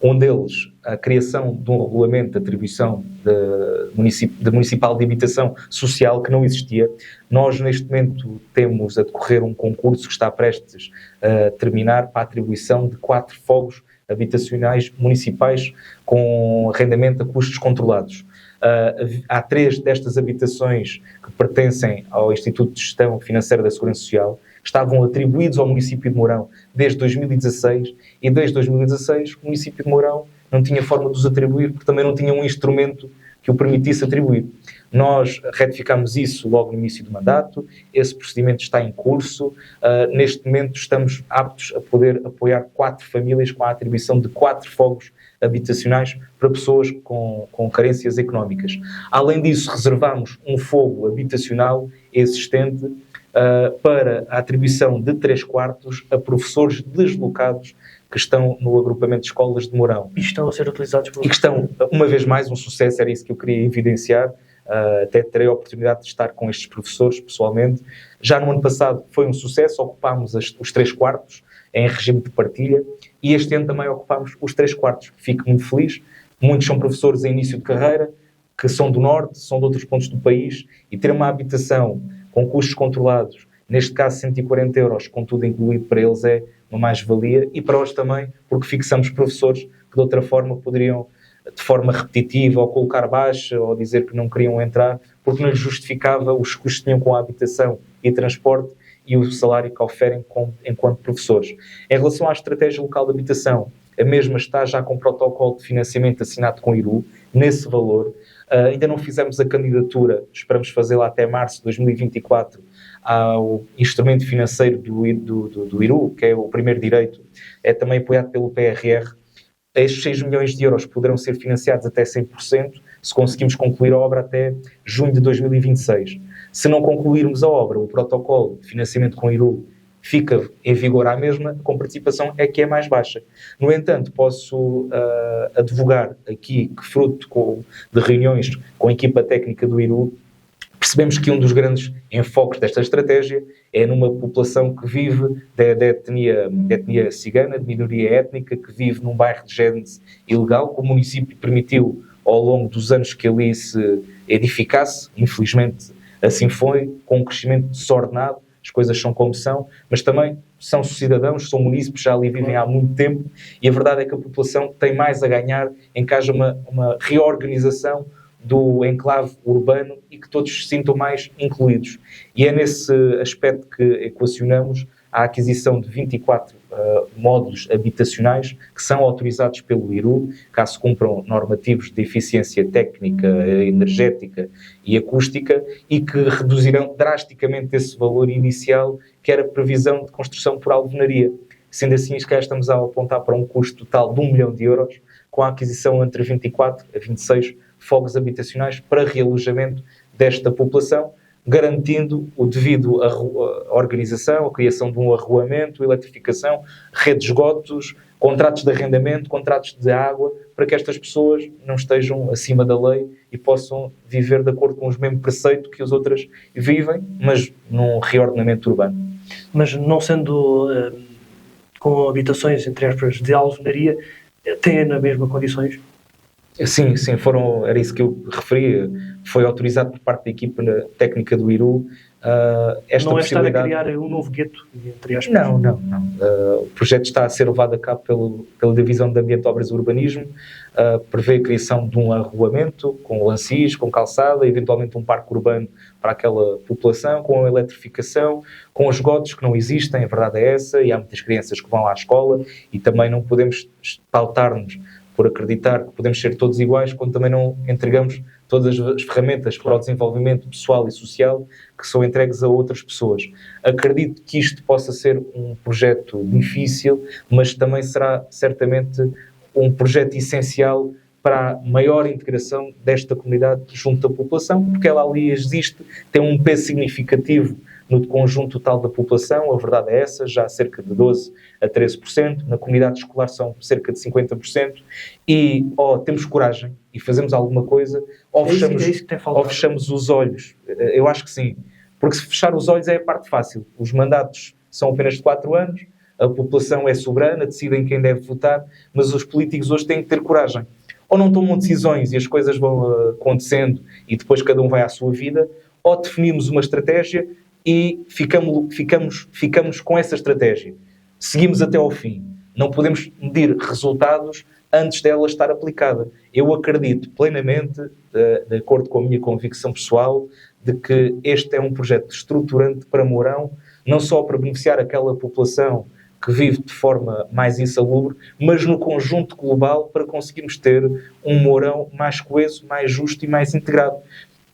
Um deles, a criação de um regulamento de atribuição de municipal de habitação social que não existia. Nós, neste momento, temos a decorrer um concurso que está prestes a terminar para a atribuição de 4 fogos habitacionais municipais com arrendamento a custos controlados. Há 3 destas habitações que pertencem ao Instituto de Gestão Financeira da Segurança Social, estavam atribuídos ao município de Mourão desde 2016, e desde 2016 o município de Mourão não tinha forma de os atribuir, porque também não tinha um instrumento que o permitisse atribuir. Nós retificámos isso logo no início do mandato, esse procedimento está em curso. Neste momento estamos aptos a poder apoiar 4 famílias com a atribuição de 4 fogos habitacionais para pessoas com carências económicas. Além disso, reservamos um fogo habitacional existente para a atribuição de 3/4 a professores deslocados que estão no agrupamento de escolas de Mourão. E estão a ser utilizados por... E que estão, uma vez mais, um sucesso, era isso que eu queria evidenciar. Até terei a oportunidade de estar com estes professores, pessoalmente. Já no ano passado foi um sucesso, ocupámos os 3/4 em regime de partilha, e este ano também ocupámos os 3/4. Fico muito feliz. Muitos são professores em início de carreira, que são do Norte, são de outros pontos do país, e ter uma habitação com custos controlados, neste caso 140 euros, com tudo incluído, para eles é uma mais-valia, e para nós também, porque fixamos professores que de outra forma poderiam, de forma repetitiva, ou colocar baixa, ou dizer que não queriam entrar, porque não lhes justificava os custos que tinham com a habitação e transporte e o salário que oferem enquanto professores. Em relação à estratégia local de habitação, a mesma está já com protocolo de financiamento assinado com o IRU, nesse valor. Ainda não fizemos a candidatura, esperamos fazê-la até março de 2024, ao instrumento financeiro do IRU, que é o primeiro direito, é também apoiado pelo PRR. Estes 6 milhões de euros poderão ser financiados até 100%, se conseguimos concluir a obra até junho de 2026. Se não concluirmos a obra, o protocolo de financiamento com o IRU fica em vigor à mesma, com participação é que é mais baixa. No entanto, posso advogar aqui que, fruto de reuniões com a equipa técnica do IRU, percebemos que um dos grandes enfoques desta estratégia é numa população que vive de etnia cigana, de minoria étnica, que vive num bairro de gênese ilegal, que o município permitiu ao longo dos anos que ali se edificasse. Infelizmente assim foi, com um crescimento desordenado. As coisas são como são, mas também são cidadãos, são munícipes, já ali vivem há muito tempo, e a verdade é que a população tem mais a ganhar em que haja uma reorganização do enclave urbano e que todos se sintam mais incluídos. E é nesse aspecto que equacionamos a aquisição de 24 módulos habitacionais que são autorizados pelo IRU, caso cumpram normativos de eficiência técnica, energética e acústica, e que reduzirão drasticamente esse valor inicial, que era previsão de construção por alvenaria. Sendo assim, se calhar estamos a apontar para um custo total de 1 milhão de euros, com a aquisição entre 24 a 26 fogos habitacionais para realojamento desta população, garantindo o devido a organização, a criação de um arruamento, eletrificação, rede de esgotos, contratos de arrendamento, contratos de água, para que estas pessoas não estejam acima da lei e possam viver de acordo com os mesmos preceitos que as outras vivem, mas num reordenamento urbano. Mas não sendo com habitações, entre aspas, de alvenaria, têm nas mesmas condições? Sim, era isso que eu referia. Foi autorizado por parte da equipa técnica do IRU esta não é possibilidade. estar a criar um novo gueto, entre aspas? Não. O projeto está a ser levado a cabo pela Divisão de Ambiente, Obras e Urbanismo, prevê a criação de um arruamento com lancis, com calçada, eventualmente um parque urbano para aquela população, com a eletrificação, com os esgotos que não existem, a verdade é essa, e há muitas crianças que vão à escola, e também não podemos pautar-nos por acreditar que podemos ser todos iguais, quando também não entregamos todas as ferramentas para o desenvolvimento pessoal e social que são entregues a outras pessoas. Acredito que isto possa ser um projeto difícil, mas também será certamente um projeto essencial para a maior integração desta comunidade junto da população, porque ela ali existe, tem um peso significativo no conjunto total da população, a verdade é essa, já cerca de 12% a 13%, na comunidade escolar são cerca de 50%, e temos coragem e fazemos alguma coisa, ou fechamos os olhos. Eu acho que sim, porque se fechar os olhos é a parte fácil. Os mandatos são apenas de 4 anos, a população é soberana, decidem quem deve votar, mas os políticos hoje têm que ter coragem. Ou não tomam decisões e as coisas vão acontecendo e depois cada um vai à sua vida, ou definimos uma estratégia e ficamos com essa estratégia. Seguimos até ao fim. Não podemos medir resultados antes dela estar aplicada. Eu acredito plenamente, de acordo com a minha convicção pessoal, de que este é um projeto estruturante para Mourão, não só para beneficiar aquela população que vive de forma mais insalubre, mas no conjunto global para conseguirmos ter um Mourão mais coeso, mais justo e mais integrado.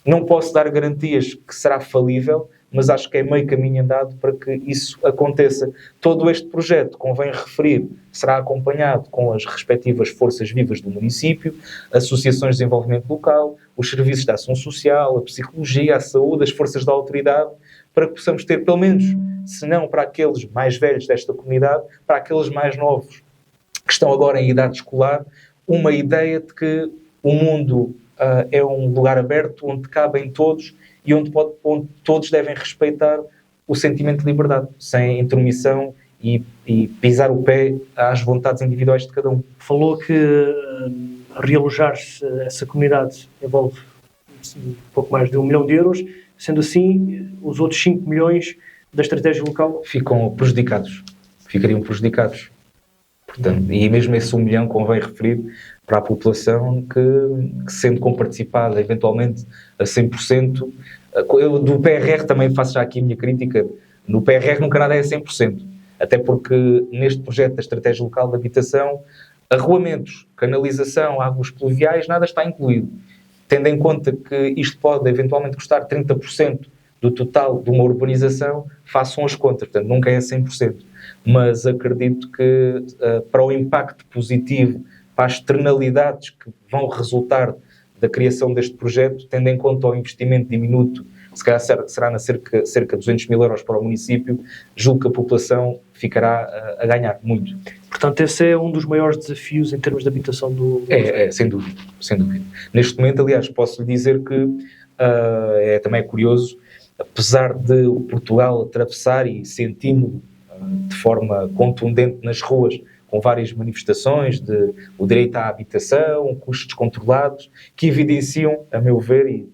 Não posso dar garantias que será falível, mas acho que é meio caminho andado para que isso aconteça. Todo este projeto, convém referir, será acompanhado com as respectivas forças vivas do município, associações de desenvolvimento local, os serviços de ação social, a psicologia, a saúde, as forças da autoridade, para que possamos ter, pelo menos, se não para aqueles mais velhos desta comunidade, para aqueles mais novos que estão agora em idade escolar, uma ideia de que o mundo é um lugar aberto, onde cabem todos e onde todos devem respeitar o sentimento de liberdade, sem intromissão e pisar o pé às vontades individuais de cada um. Falou que realojar-se essa comunidade envolve um pouco mais de 1 milhão de euros, sendo assim, os outros 5 milhões da estratégia local ficariam prejudicados. Portanto, e mesmo esse 1 milhão convém referir para a população que sendo comparticipada eventualmente a 100%, eu do PRR também faço já aqui a minha crítica, no PRR nunca nada é a 100%, até porque neste projeto da estratégia local de habitação, arruamentos, canalização, águas pluviais, nada está incluído. Tendo em conta que isto pode eventualmente custar 30% do total de uma urbanização, façam as contas, portanto nunca é 100%. Mas acredito que para o impacto positivo, para as externalidades que vão resultar da criação deste projeto, tendo em conta o investimento diminuto, se calhar será cerca de 200 mil euros para o município, julgo que a população ficará a ganhar muito. Portanto, esse é um dos maiores desafios em termos de habitação do... Sem dúvida. Neste momento, aliás, posso lhe dizer que também é curioso, apesar de o Portugal atravessar e sentimos de forma contundente nas ruas, com várias manifestações de o direito à habitação, custos controlados, que evidenciam, a meu ver, e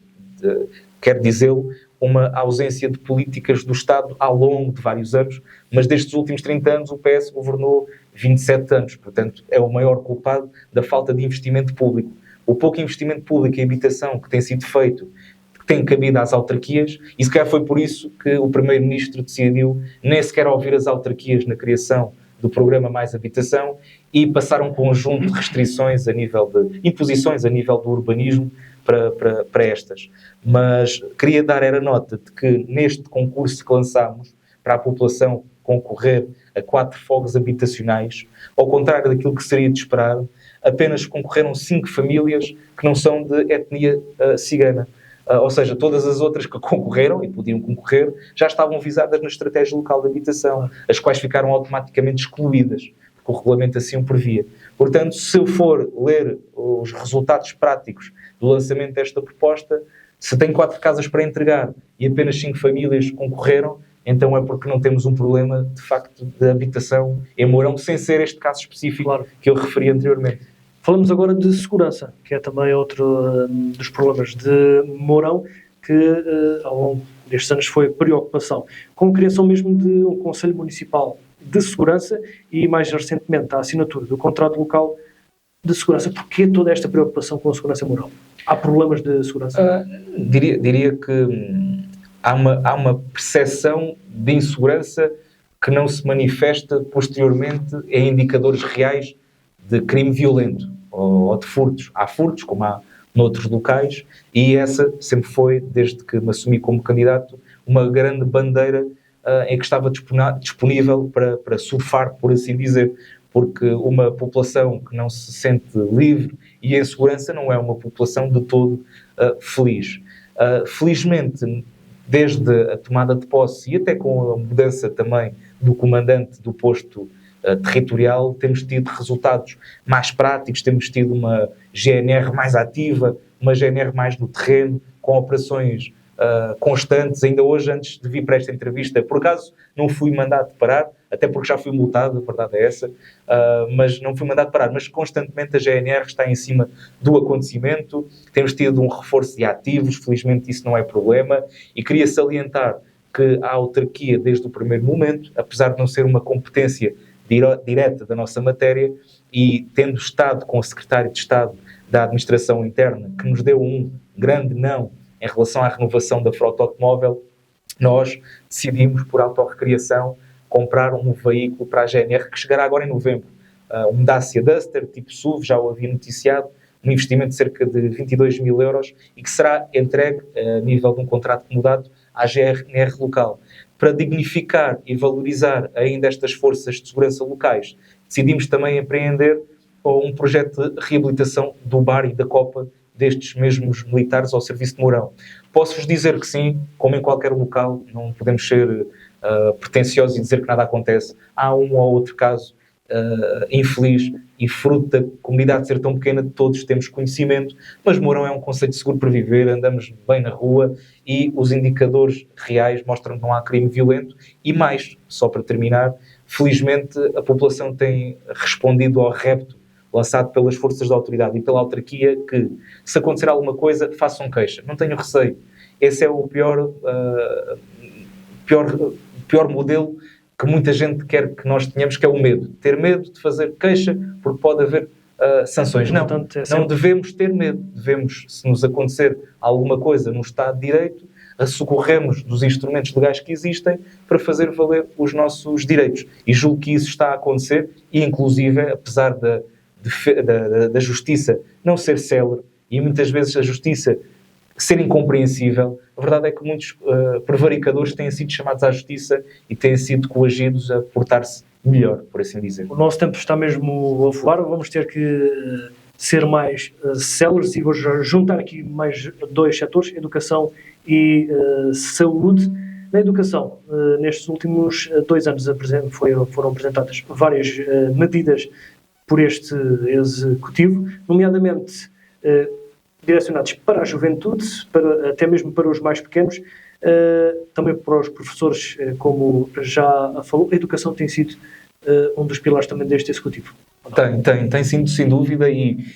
quero dizê-lo, uma ausência de políticas do Estado ao longo de vários anos, mas destes últimos 30 anos o PS governou 27 anos, portanto é o maior culpado da falta de investimento público. O pouco investimento público em habitação que tem sido feito, que tem cabido às autarquias, e se calhar foi por isso que o Primeiro-Ministro decidiu nem sequer ouvir as autarquias na criação do programa Mais Habitação e passar um conjunto de restrições a nível de imposições a nível do urbanismo para estas. Mas queria dar a nota de que neste concurso que lançámos para a população concorrer a 4 fogos habitacionais, ao contrário daquilo que seria de esperar, apenas concorreram 5 famílias que não são de etnia cigana. Ou seja, todas as outras que concorreram e podiam concorrer já estavam visadas na estratégia local de habitação, as quais ficaram automaticamente excluídas, porque o regulamento assim o previa. Portanto, se eu for ler os resultados práticos do lançamento desta proposta, se tem 4 casas para entregar e apenas 5 famílias concorreram, então é porque não temos um problema, de facto, de habitação em Mourão, sem ser este caso específico que eu referi anteriormente. Falamos agora de segurança, que é também outro dos problemas de Mourão, que ao longo destes anos foi preocupação, com a criação mesmo de um Conselho Municipal de Segurança e, mais recentemente, a assinatura do contrato local de segurança. Porquê toda esta preocupação com a segurança em Mourão? Há problemas de segurança? Diria que há uma percepção de insegurança que não se manifesta posteriormente em indicadores reais de crime violento ou de furtos. Há furtos, como há noutros locais, e essa sempre foi, desde que me assumi como candidato, uma grande bandeira em que estava disponível para surfar, por assim dizer, porque uma população que não se sente livre e em segurança não é uma população de todo feliz. Felizmente, desde a tomada de posse e até com a mudança também do comandante do posto territorial, temos tido resultados mais práticos, temos tido uma GNR mais ativa, uma GNR mais no terreno, com operações constantes. Ainda hoje, antes de vir para esta entrevista, por acaso não fui mandado parar, até porque já fui multado, a verdade é essa, mas não fui mandado parar, mas constantemente a GNR está em cima do acontecimento, temos tido um reforço de ativos, felizmente isso não é problema, e queria salientar que a autarquia, desde o primeiro momento, apesar de não ser uma competência direta da nossa matéria, e tendo estado com o secretário de Estado da Administração Interna, que nos deu um grande não em relação à renovação da frota automóvel, nós decidimos, por autorrecriação, comprar um veículo para a GNR que chegará agora em novembro. Um Dacia Duster, tipo SUV, já o havia noticiado, um investimento de cerca de 22 mil euros e que será entregue a nível de um contrato mudado à GNR local. Para dignificar e valorizar ainda estas forças de segurança locais, decidimos também empreender um projeto de reabilitação do bar e da copa destes mesmos militares ao serviço de Mourão. Posso-vos dizer que sim, como em qualquer local, não podemos ser pretenciosos e dizer que nada acontece. Há um ou outro caso infeliz e fruto da comunidade ser tão pequena, todos temos conhecimento, mas Mourão é um conceito seguro para viver, andamos bem na rua e os indicadores reais mostram que não há crime violento e mais, só para terminar, felizmente a população tem respondido ao repto lançado pelas forças da autoridade e pela autarquia que, se acontecer alguma coisa, façam queixa. Não tenham receio. Esse é o pior modelo que muita gente quer que nós tenhamos, que é o medo. Ter medo de fazer queixa, porque pode haver sanções. Não, não devemos ter medo. Devemos, se nos acontecer alguma coisa no Estado de Direito, socorremos dos instrumentos legais que existem para fazer valer os nossos direitos. E julgo que isso está a acontecer e, inclusive, apesar da justiça não ser célere e muitas vezes a justiça ser incompreensível, a verdade é que muitos prevaricadores têm sido chamados à justiça e têm sido coagidos a portar-se melhor, por assim dizer. O nosso tempo está mesmo a voar, vamos ter que ser mais céleres e vou juntar aqui mais dois setores, educação e saúde. Na educação, nestes últimos 2 anos foram apresentadas várias medidas por este Executivo, nomeadamente direcionados para a juventude, até mesmo para os mais pequenos, também para os professores, como já falou. A educação tem sido um dos pilares também deste Executivo. Tem sido, sem dúvida, e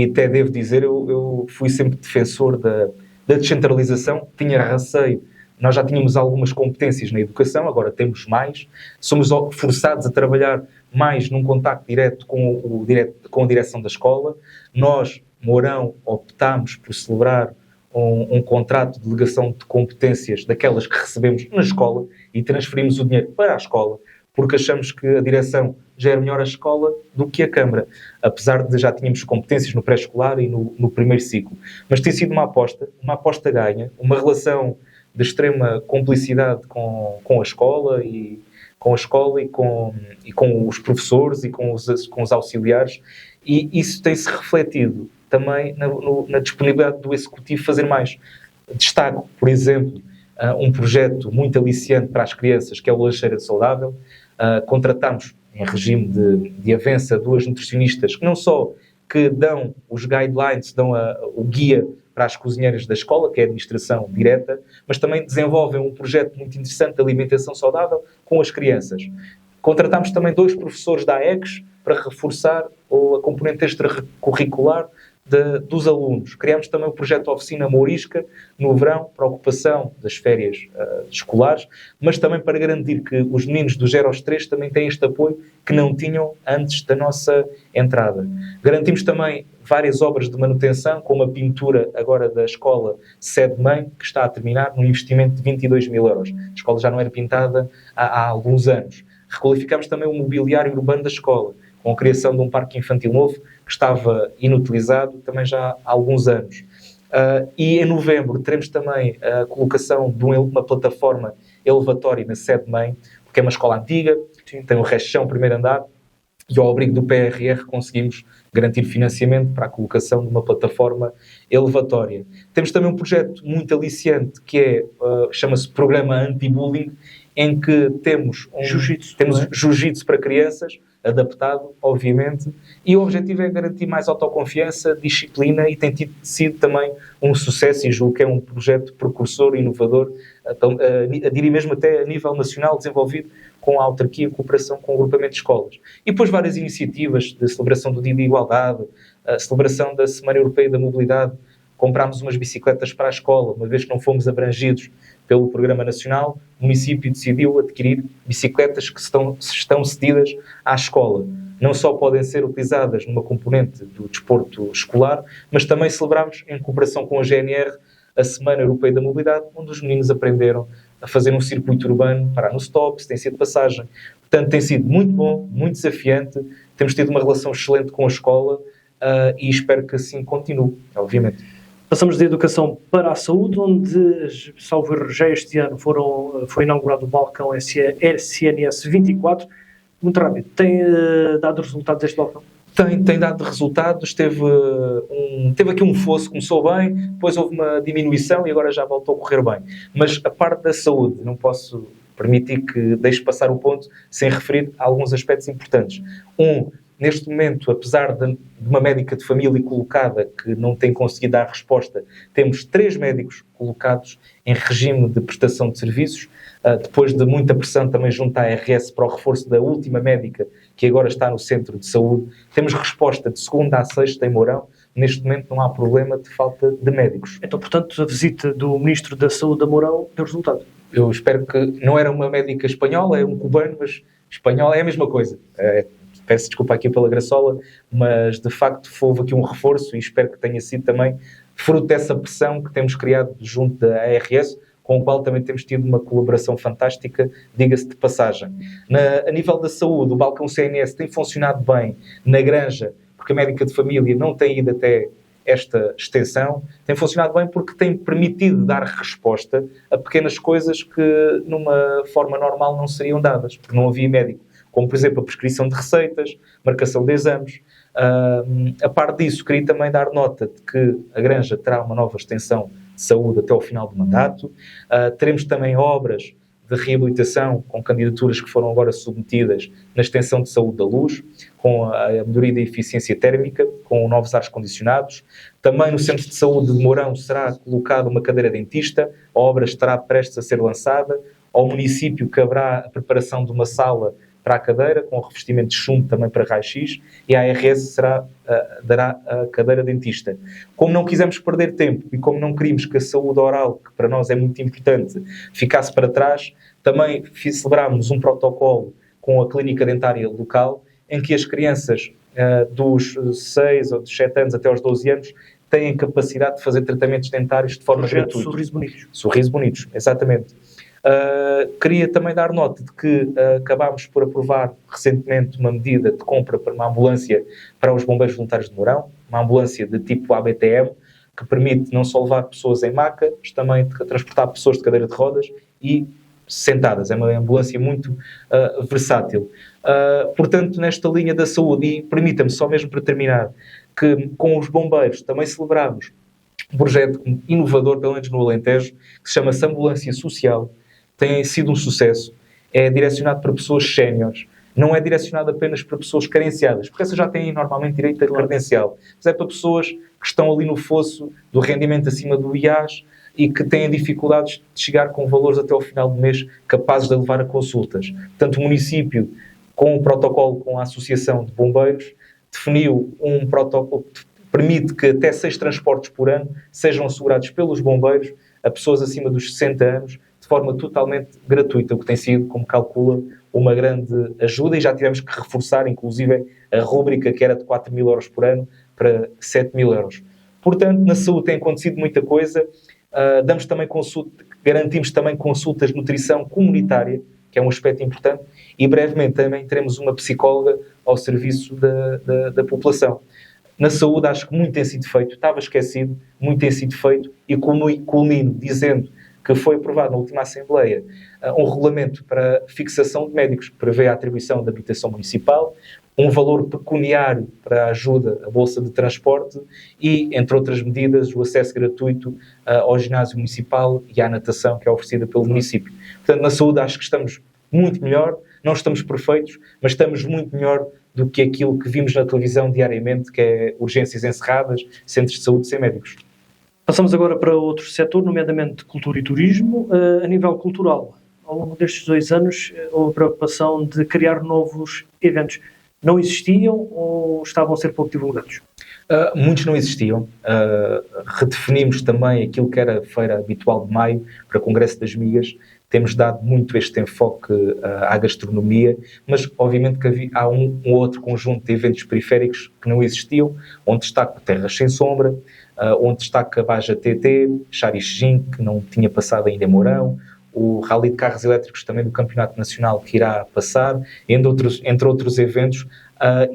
até devo dizer, eu fui sempre defensor da descentralização, tinha receio. Nós já tínhamos algumas competências na educação, agora temos mais. Somos forçados a trabalhar mais num contacto direto com a direção da escola. Nós, Mourão, optámos por celebrar um contrato de delegação de competências daquelas que recebemos na escola e transferimos o dinheiro para a escola, porque achamos que a direção gera melhor a escola do que a Câmara, apesar de já tínhamos competências no pré-escolar e no primeiro ciclo. Mas tem sido uma aposta ganha, uma relação de extrema cumplicidade com a escola e com os professores e com os auxiliares, e isso tem-se refletido também na disponibilidade do Executivo fazer mais. Destaco, por exemplo, um projeto muito aliciante para as crianças, que é o Lancheira Saudável. Contratamos, em regime de avança, 2 nutricionistas que não só que dão os guidelines, dão o guia para as cozinheiras da escola, que é a administração direta, mas também desenvolvem um projeto muito interessante de alimentação saudável com as crianças. Contratamos também 2 professores da AECS para reforçar a componente extracurricular dos alunos. Criámos também o projeto Oficina Mourisca no verão, para a ocupação das férias escolares, mas também para garantir que os meninos do 0 aos 3 também têm este apoio que não tinham antes da nossa entrada. Garantimos também várias obras de manutenção, como a pintura agora da escola Sede-Mãe, que está a terminar, num investimento de 22 mil euros. A escola já não era pintada há alguns anos. Requalificámos também o mobiliário urbano da escola, com a criação de um parque infantil novo, que estava inutilizado também já há alguns anos. E em novembro teremos também a colocação de uma plataforma elevatória na Sede-Mãe, porque é uma escola antiga, tem um resto-chão, primeiro andar, e ao abrigo do PRR conseguimos garantir financiamento para a colocação de uma plataforma elevatória. Temos também um projeto muito aliciante, que chama-se Programa Anti-Bullying, em que temos jiu-jitsu para crianças, adaptado, obviamente, e o objetivo é garantir mais autoconfiança, disciplina, e tem sido também um sucesso, e julgo que é um projeto precursor, inovador, diria mesmo até a nível nacional, desenvolvido com a autarquia em cooperação com o agrupamento de escolas. E depois várias iniciativas de celebração do Dia da Igualdade, a celebração da Semana Europeia da Mobilidade. Comprámos umas bicicletas para a escola, uma vez que não fomos abrangidos pelo Programa Nacional, o município decidiu adquirir bicicletas que estão cedidas à escola. Não só podem ser utilizadas numa componente do desporto escolar, mas também celebramos, em cooperação com a GNR, a Semana Europeia da Mobilidade, onde os meninos aprenderam a fazer um circuito urbano, parar no stop, se tem sido passagem. Portanto, tem sido muito bom, muito desafiante, temos tido uma relação excelente com a escola e espero que assim continue, obviamente. Passamos da educação para a saúde, onde, salvo erro, já este ano foi inaugurado o balcão SNS 24. Muito rápido. Tem dado resultados este balcão? Tem dado resultados. Teve aqui um fosso, começou bem, depois houve uma diminuição e agora já voltou a correr bem. Mas a parte da saúde, não posso permitir que deixe passar o ponto sem referir a alguns aspectos importantes. Neste momento, apesar de uma médica de família colocada que não tem conseguido dar resposta, temos 3 médicos colocados em regime de prestação de serviços, depois de muita pressão também junto à ARS para o reforço da última médica, que agora está no centro de saúde. Temos resposta de segunda a sexta em Mourão. Neste momento não há problema de falta de médicos. Então, portanto, a visita do Ministro da Saúde a Mourão deu resultado. Eu espero que... Não era uma médica espanhola, é um cubano, mas espanhola é a mesma coisa. Peço desculpa aqui pela graçola, mas de facto houve aqui um reforço e espero que tenha sido também fruto dessa pressão que temos criado junto da ARS, com o qual também temos tido uma colaboração fantástica, diga-se de passagem. A nível da saúde, o balcão CNS tem funcionado bem na Granja, porque a médica de família não tem ido até esta extensão, tem funcionado bem porque tem permitido dar resposta a pequenas coisas que numa forma normal não seriam dadas, porque não havia médico. Como, por exemplo, a prescrição de receitas, marcação de exames. A par disso, queria também dar nota de que a Granja terá uma nova extensão de saúde até ao final do mandato. Teremos também obras de reabilitação com candidaturas que foram agora submetidas na extensão de saúde da Luz, com a melhoria da eficiência térmica, com novos ares condicionados. Também no Centro de Saúde de Mourão será colocada uma cadeira dentista, a obra estará prestes a ser lançada. Ao município caberá a preparação de uma sala para a cadeira, com o revestimento de chumbo também para raio-x, e a ARS dará a cadeira dentista. Como não quisemos perder tempo e como não queríamos que a saúde oral, que para nós é muito importante, ficasse para trás, também celebrámos um protocolo com a clínica dentária local, em que as crianças dos 6 ou dos 7 anos até aos 12 anos têm capacidade de fazer tratamentos dentários de forma gratuita. Sorriso Bonitos. Sorriso Bonitos, exatamente. Queria também dar nota de que acabámos por aprovar recentemente uma medida de compra para uma ambulância para os bombeiros voluntários de Mourão, uma ambulância de tipo ABTM, que permite não só levar pessoas em maca, mas também transportar pessoas de cadeira de rodas e sentadas. É uma ambulância muito versátil. Portanto, nesta linha da saúde, e permita-me só mesmo para terminar, que com os bombeiros também celebramos um projeto inovador, pelo menos no Alentejo, que se chama Ambulância Social. Tem sido um sucesso, é direcionado para pessoas séniores, não é direcionado apenas para pessoas carenciadas, porque essas já têm normalmente direito a credencial, mas é para pessoas que estão ali no fosso do rendimento acima do IAS e que têm dificuldades de chegar com valores até ao final do mês capazes de levar a consultas. Portanto, o município, com o protocolo com a Associação de Bombeiros, definiu um protocolo que permite que até 6 transportes por ano sejam assegurados pelos bombeiros a pessoas acima dos 60 anos, de forma totalmente gratuita, o que tem sido, como calcula, uma grande ajuda, e já tivemos que reforçar, inclusive, a rúbrica que era de 4.000 euros por ano para 7.000 euros. Portanto, na saúde tem acontecido muita coisa, garantimos também consultas de nutrição comunitária, que é um aspecto importante, e brevemente também teremos uma psicóloga ao serviço da população. Na saúde, acho que muito tem sido feito, estava esquecido, muito tem sido feito, e culmino dizendo que foi aprovado na última Assembleia um regulamento para fixação de médicos, que prevê a atribuição de habitação municipal, um valor pecuniário para a ajuda à bolsa de transporte e, entre outras medidas, o acesso gratuito ao ginásio municipal e à natação que é oferecida pelo município. Portanto, na saúde acho que estamos muito melhor, não estamos perfeitos, mas estamos muito melhor do que aquilo que vimos na televisão diariamente, que é urgências encerradas, centros de saúde sem médicos. Passamos agora para outro setor, nomeadamente cultura e turismo. A nível cultural, ao longo destes 2 anos, houve a preocupação de criar novos eventos. Não existiam ou estavam a ser pouco divulgados? Muitos não existiam. Redefinimos também aquilo que era a feira habitual de maio para o Congresso das Migas. Temos dado muito este enfoque à gastronomia, mas obviamente que há um outro conjunto de eventos periféricos que não existiam, onde destaca Terras Sem Sombra, onde destaca Baja TT, Xarixim, que não tinha passado ainda em Mourão, o Rally de Carros Elétricos também do Campeonato Nacional que irá passar, entre outros eventos.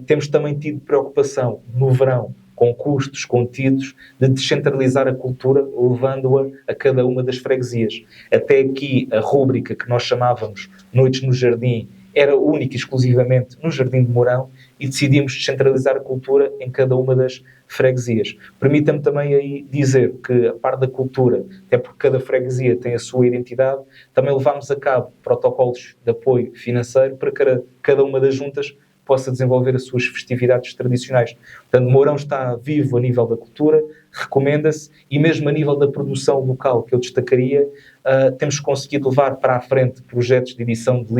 Temos também tido preocupação no verão com custos contidos de descentralizar a cultura, levando-a a cada uma das freguesias. Até aqui a rúbrica que nós chamávamos Noites no Jardim era única e exclusivamente no Jardim de Mourão, e decidimos descentralizar a cultura em cada uma das freguesias. Permita-me também aí dizer que, a par da cultura, até porque cada freguesia tem a sua identidade, também levámos a cabo protocolos de apoio financeiro para que cada uma das juntas possa desenvolver as suas festividades tradicionais. Portanto, Mourão está vivo a nível da cultura, recomenda-se, e mesmo a nível da produção local, que eu destacaria, temos conseguido levar para a frente projetos de edição de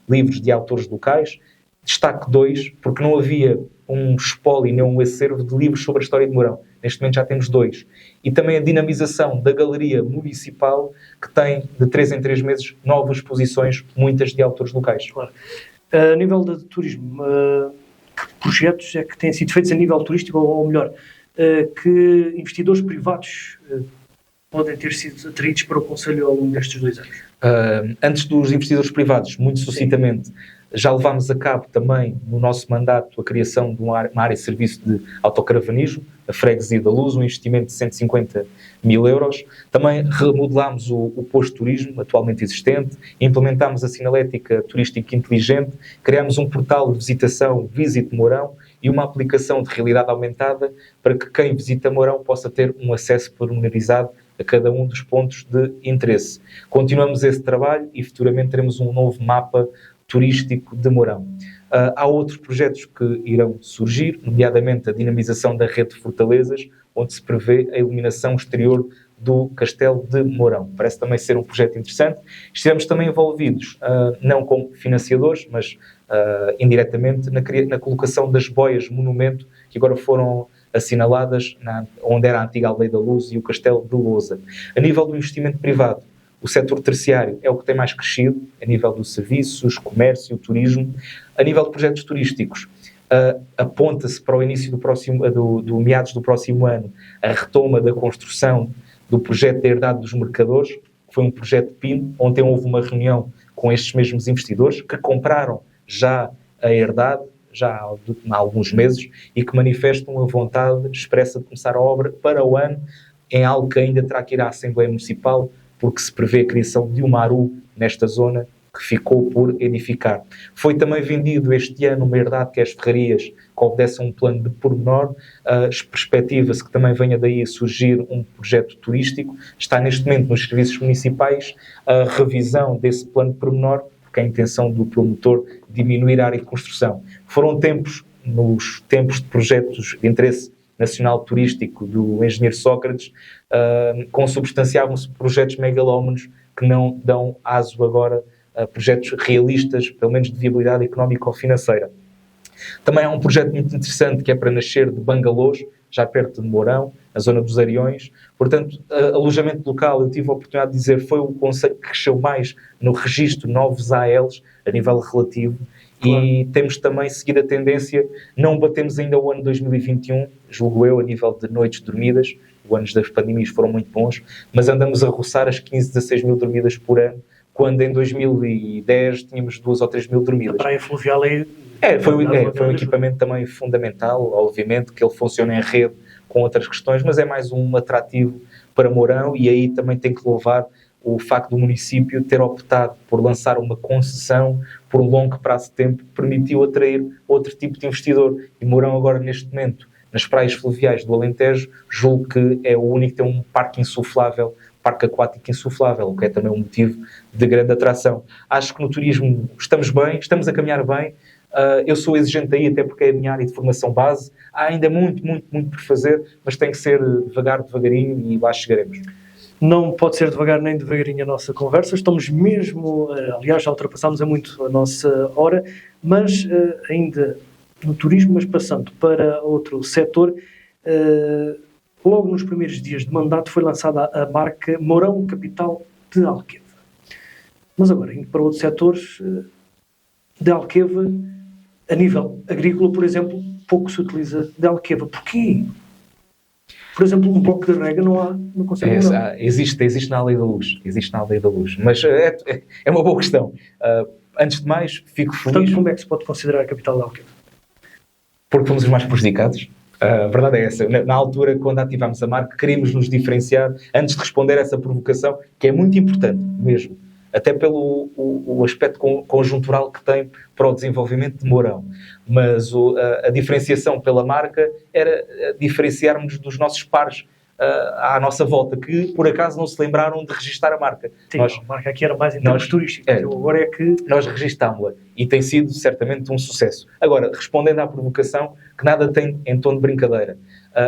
livros de autores locais. Destaque 2, porque não havia um espólio nem um acervo de livros sobre a história de Mourão. Neste momento já temos 2. E também a dinamização da Galeria Municipal, que tem, de 3 em 3 meses, novas exposições, muitas de autores locais. Claro. A nível de turismo, que projetos é que têm sido feitos a nível turístico, ou melhor, que investidores privados podem ter sido atraídos para o Conselho ao longo destes 2 anos? Antes dos investidores privados, muito sucintamente, já levámos a cabo também, no nosso mandato, a criação de uma área de serviço de autocaravanismo, a Freguesia da Luz, um investimento de 150 mil euros. Também remodelámos o posto de turismo atualmente existente, implementámos a sinalética turística inteligente, criámos um portal de visitação Visit Mourão e uma aplicação de realidade aumentada para que quem visita Mourão possa ter um acesso pormenorizado a cada um dos pontos de interesse. Continuamos esse trabalho e futuramente teremos um novo mapa turístico de Mourão. Há outros projetos que irão surgir, nomeadamente a dinamização da rede de fortalezas, onde se prevê a iluminação exterior do Castelo de Mourão. Parece também ser um projeto interessante. Estivemos também envolvidos, não como financiadores, mas indiretamente, na colocação das boias monumento, que agora foram assinaladas onde era a antiga Aldeia da Luz e o Castelo de Lousa. A nível do investimento privado, o setor terciário é o que tem mais crescido, a nível dos serviços, comércio, turismo. A nível de projetos turísticos, aponta-se para o início do meados do próximo ano a retoma da construção do projeto da Herdade dos Mercadores, que foi um projeto PIN. Ontem houve uma reunião com estes mesmos investidores que compraram já a herdade, já há alguns meses, e que manifestam a vontade expressa de começar a obra para o ano, em algo que ainda terá que ir à Assembleia Municipal, porque se prevê a criação de uma ARU nesta zona que ficou por edificar. Foi também vendido este ano uma herdade que é as Ferrarias, que obedece a um plano de pormenor. Perspectiva-se que também venha daí a surgir um projeto turístico. Está neste momento nos serviços municipais a revisão desse plano de pormenor, porque a intenção do promotor diminuir a área de construção. Foram nos tempos de projetos de interesse nacional turístico do engenheiro Sócrates, consubstanciavam-se projetos megalómanos que não dão aso agora a projetos realistas, pelo menos de viabilidade económica ou financeira. Também há um projeto muito interessante que é para nascer de bangalôs, já perto de Mourão, na zona dos Ariões. Portanto, alojamento local, eu tive a oportunidade de dizer, foi o conceito que cresceu mais no registro de novos ALs, a nível relativo. Claro. E temos também seguido a tendência, não batemos ainda o ano 2021, julgo eu, a nível de noites dormidas. Os anos das pandemias foram muito bons, mas andamos a roçar as 15, 16 mil dormidas por ano, quando em 2010 tínhamos 2 ou 3 mil dormidas. A praia fluvial foi um equipamento também fundamental, obviamente, que ele funciona em rede com outras questões, mas é mais um atrativo para Mourão, e aí também tem que louvar o facto do município ter optado por lançar uma concessão por um longo prazo de tempo, que permitiu atrair outro tipo de investidor. E Mourão agora, neste momento, nas praias fluviais do Alentejo, julgo que é o único que tem um parque insuflável, parque aquático insuflável, o que é também um motivo de grande atração. Acho que no turismo estamos bem, estamos a caminhar bem. Eu sou exigente aí, até porque é a minha área de formação base. Há ainda muito por fazer, mas tem que ser devagarinho, e lá chegaremos. Não pode ser devagar nem devagarinho a nossa conversa. Estamos mesmo, aliás, já ultrapassámos a muito a nossa hora, mas ainda no turismo, mas passando para outro setor, logo nos primeiros dias de mandato foi lançada a marca Mourão Capital de Alqueva. Mas agora, indo para outros setores de Alqueva, a nível agrícola, por exemplo, pouco se utiliza de Alqueva. Porquê? Por exemplo, um bloco de rega não há no Conselho de Mourão. Existe na Aldeia da Luz. Existe na Aldeia da Luz. Mas é uma boa questão. Antes de mais, fico feliz. Portanto, como é que se pode considerar a capital de Alqueva? Porque fomos os mais prejudicados. A verdade é essa. Na altura, quando ativámos a marca, queríamos nos diferenciar, antes de responder a essa provocação, que é muito importante mesmo. até pelo o aspecto conjuntural que tem para o desenvolvimento de Mourão. Mas a diferenciação pela marca era diferenciarmos dos nossos pares à nossa volta, que por acaso não se lembraram de registar a marca. Sim, a marca aqui era mais em termos turísticos. Agora é que nós registámos-la e tem sido certamente um sucesso. Agora, respondendo à provocação, que nada tem em tom de brincadeira,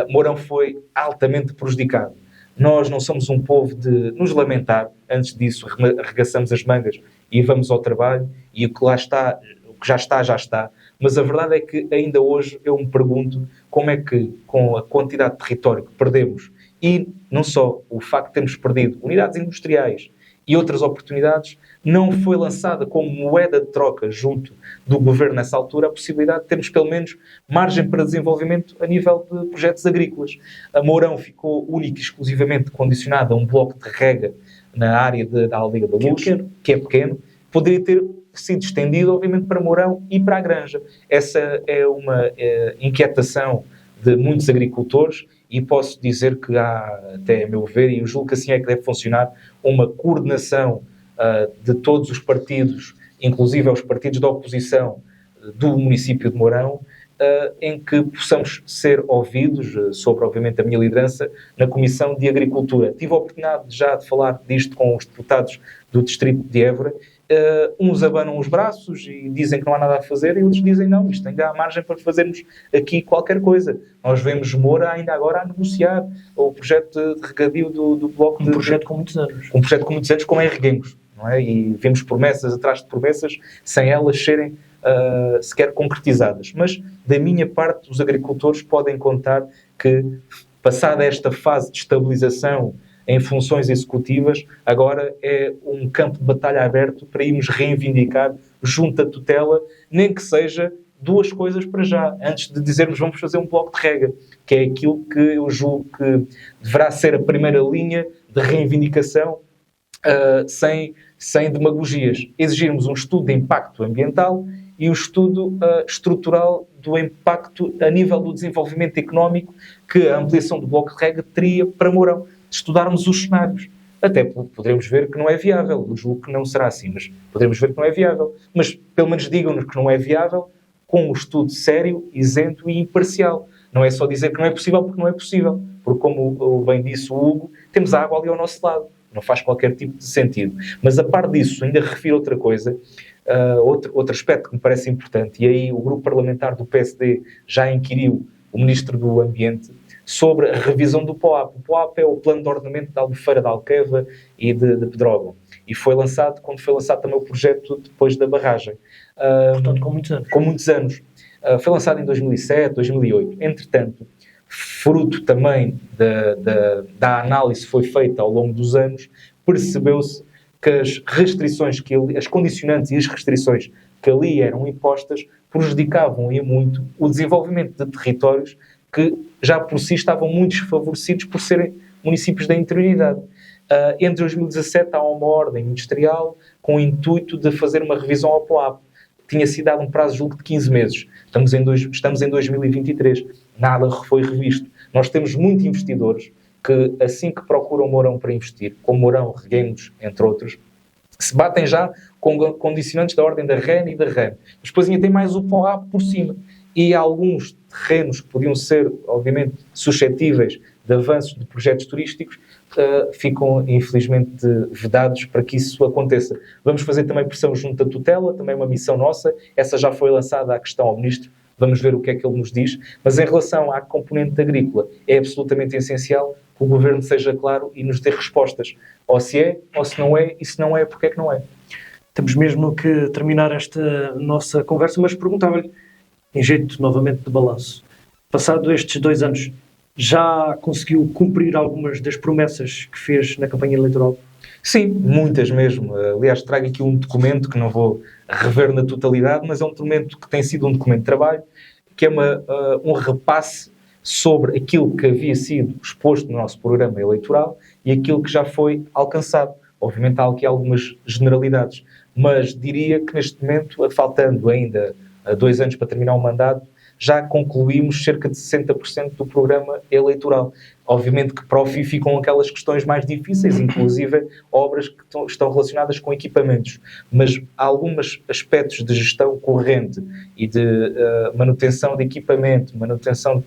Mourão foi altamente prejudicado. Nós não somos um povo de nos lamentar. Antes disso, arregaçamos as mangas e vamos ao trabalho, e o que lá está, o que já está, já está. Mas a verdade é que ainda hoje eu me pergunto como é que, com a quantidade de território que perdemos, e não só o facto de termos perdido unidades industriais e outras oportunidades, não foi lançada como moeda de troca junto do governo nessa altura a possibilidade de termos pelo menos margem para desenvolvimento a nível de projetos agrícolas. A Mourão ficou única e exclusivamente condicionada a um bloco de rega na área da Aldeia da Luz, que é pequeno. Poderia ter sido estendido, obviamente, para Mourão e para a Granja. Essa é uma inquietação de muitos agricultores, e posso dizer que há, até a meu ver, e eu julgo que assim é que deve funcionar, uma coordenação de todos os partidos, inclusive aos partidos da oposição do município de Mourão, em que possamos ser ouvidos sobre, obviamente, a minha liderança na Comissão de Agricultura. Tive a oportunidade já de falar disto com os deputados do Distrito de Évora. Uns abanam os braços e dizem que não há nada a fazer, e outros dizem não, isto ainda há margem para fazermos aqui qualquer coisa. Nós vemos Moura ainda agora a negociar o projeto de regadio do bloco. Um projeto com muitos anos. Um projeto com muitos anos, como é Reguengos, não é? E vemos promessas atrás de promessas sem elas serem sequer concretizadas. Mas, da minha parte, os agricultores podem contar que, passada esta fase de estabilização em funções executivas, agora é um campo de batalha aberto para irmos reivindicar junto à tutela, nem que seja duas coisas para já, antes de dizermos vamos fazer um bloco de rega, que é aquilo que eu julgo que deverá ser a primeira linha de reivindicação, sem demagogias. Exigirmos um estudo de impacto ambiental e um estudo estrutural do impacto a nível do desenvolvimento económico que a ampliação do bloco de rega teria para Mourão. Estudarmos os cenários. Até poderemos ver que não é viável. Eu julgo que não será assim, mas poderemos ver que não é viável. Mas, pelo menos, digam-nos que não é viável com um estudo sério, isento e imparcial. Não é só dizer que não é possível porque não é possível. Porque, como bem disse o Hugo, temos a água ali ao nosso lado. Não faz qualquer tipo de sentido. Mas, a par disso, ainda refiro outra coisa, outro aspecto que me parece importante, e aí o grupo parlamentar do PSD já inquiriu o Ministro do Ambiente sobre a revisão do POAP. O POAP é o Plano de Ordenamento da Albufeira de Alqueva e de Pedrógão. E foi lançado quando foi lançado também o projeto depois da barragem. Portanto, com muitos anos. Com muitos anos. Foi lançado em 2007, 2008. Entretanto, fruto também da análise que foi feita ao longo dos anos, percebeu-se que as restrições, as condicionantes e as restrições que ali eram impostas prejudicavam e muito o desenvolvimento de territórios que já por si estavam muito desfavorecidos por serem municípios da interioridade. Entre 2017 há uma ordem ministerial com o intuito de fazer uma revisão ao POAP. Tinha sido dado um prazo, julgo, de 15 meses. Estamos em 2023. Nada foi revisto. Nós temos muitos investidores que, assim que procuram Mourão para investir, como Mourão, Reguengos, entre outros, se batem já com condicionantes da ordem da REN e da REN. Depois ainda tem mais o POAP por cima. E alguns terrenos que podiam ser, obviamente, suscetíveis de avanços de projetos turísticos ficam, infelizmente, vedados para que isso aconteça. Vamos fazer também pressão junto à tutela, também uma missão nossa. Essa já foi lançada à questão ao Ministro. Vamos ver o que é que ele nos diz. Mas em relação à componente agrícola, é absolutamente essencial que o Governo seja claro e nos dê respostas. Ou se é, ou se não é, e se não é, porque é que não é. Temos mesmo que terminar esta nossa conversa, mas perguntava-lhe, em jeito novamente de balanço, passado estes 2 anos, já conseguiu cumprir algumas das promessas que fez na campanha eleitoral? Sim, muitas mesmo. Aliás, trago aqui um documento que não vou rever na totalidade, mas é um documento que tem sido um documento de trabalho, que é um repasse sobre aquilo que havia sido exposto no nosso programa eleitoral e aquilo que já foi alcançado. Obviamente há aqui algumas generalidades, mas diria que neste momento, faltando ainda 2 anos para terminar o mandato, já concluímos cerca de 60% do programa eleitoral. Obviamente que para o fim ficam aquelas questões mais difíceis, inclusive obras que estão relacionadas com equipamentos, mas alguns aspectos de gestão corrente e de manutenção de equipamento, manutenção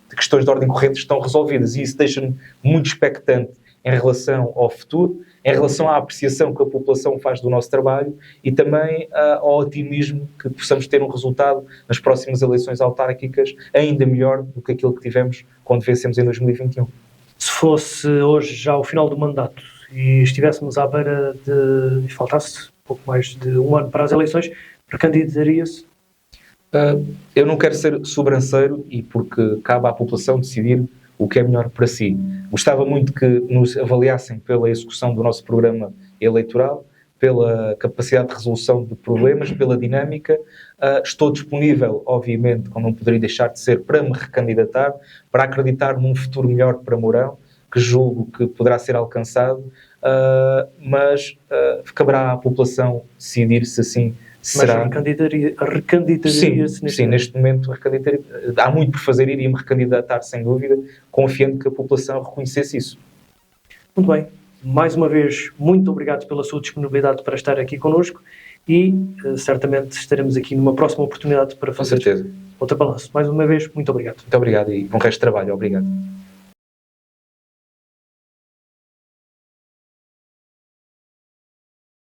de questões de ordem corrente estão resolvidas, e isso deixa-me muito expectante em relação ao futuro, em relação à apreciação que a população faz do nosso trabalho e também ao otimismo que possamos ter um resultado nas próximas eleições autárquicas ainda melhor do que aquilo que tivemos quando vencemos em 2021. Se fosse hoje já o final do mandato e estivéssemos à beira de... faltasse pouco mais de um ano para as eleições, recandidataria-se? Eu não quero ser sobranceiro e porque cabe à população decidir o que é melhor para si. Gostava muito que nos avaliassem pela execução do nosso programa eleitoral, pela capacidade de resolução de problemas, pela dinâmica. Estou disponível, obviamente, como não poderia deixar de ser, para me recandidatar, para acreditar num futuro melhor para Mourão, que julgo que poderá ser alcançado, mas caberá à população decidir se assim será. Mas recandidataria-se Sim, neste momento há muito por fazer, iria-me recandidatar sem dúvida, confiando que a população reconhecesse isso. Muito bem. Mais uma vez, muito obrigado pela sua disponibilidade para estar aqui connosco e certamente estaremos aqui numa próxima oportunidade para fazer Com certeza. outro balanço. Mais uma vez, muito obrigado. Muito obrigado e bom resto de trabalho. Obrigado.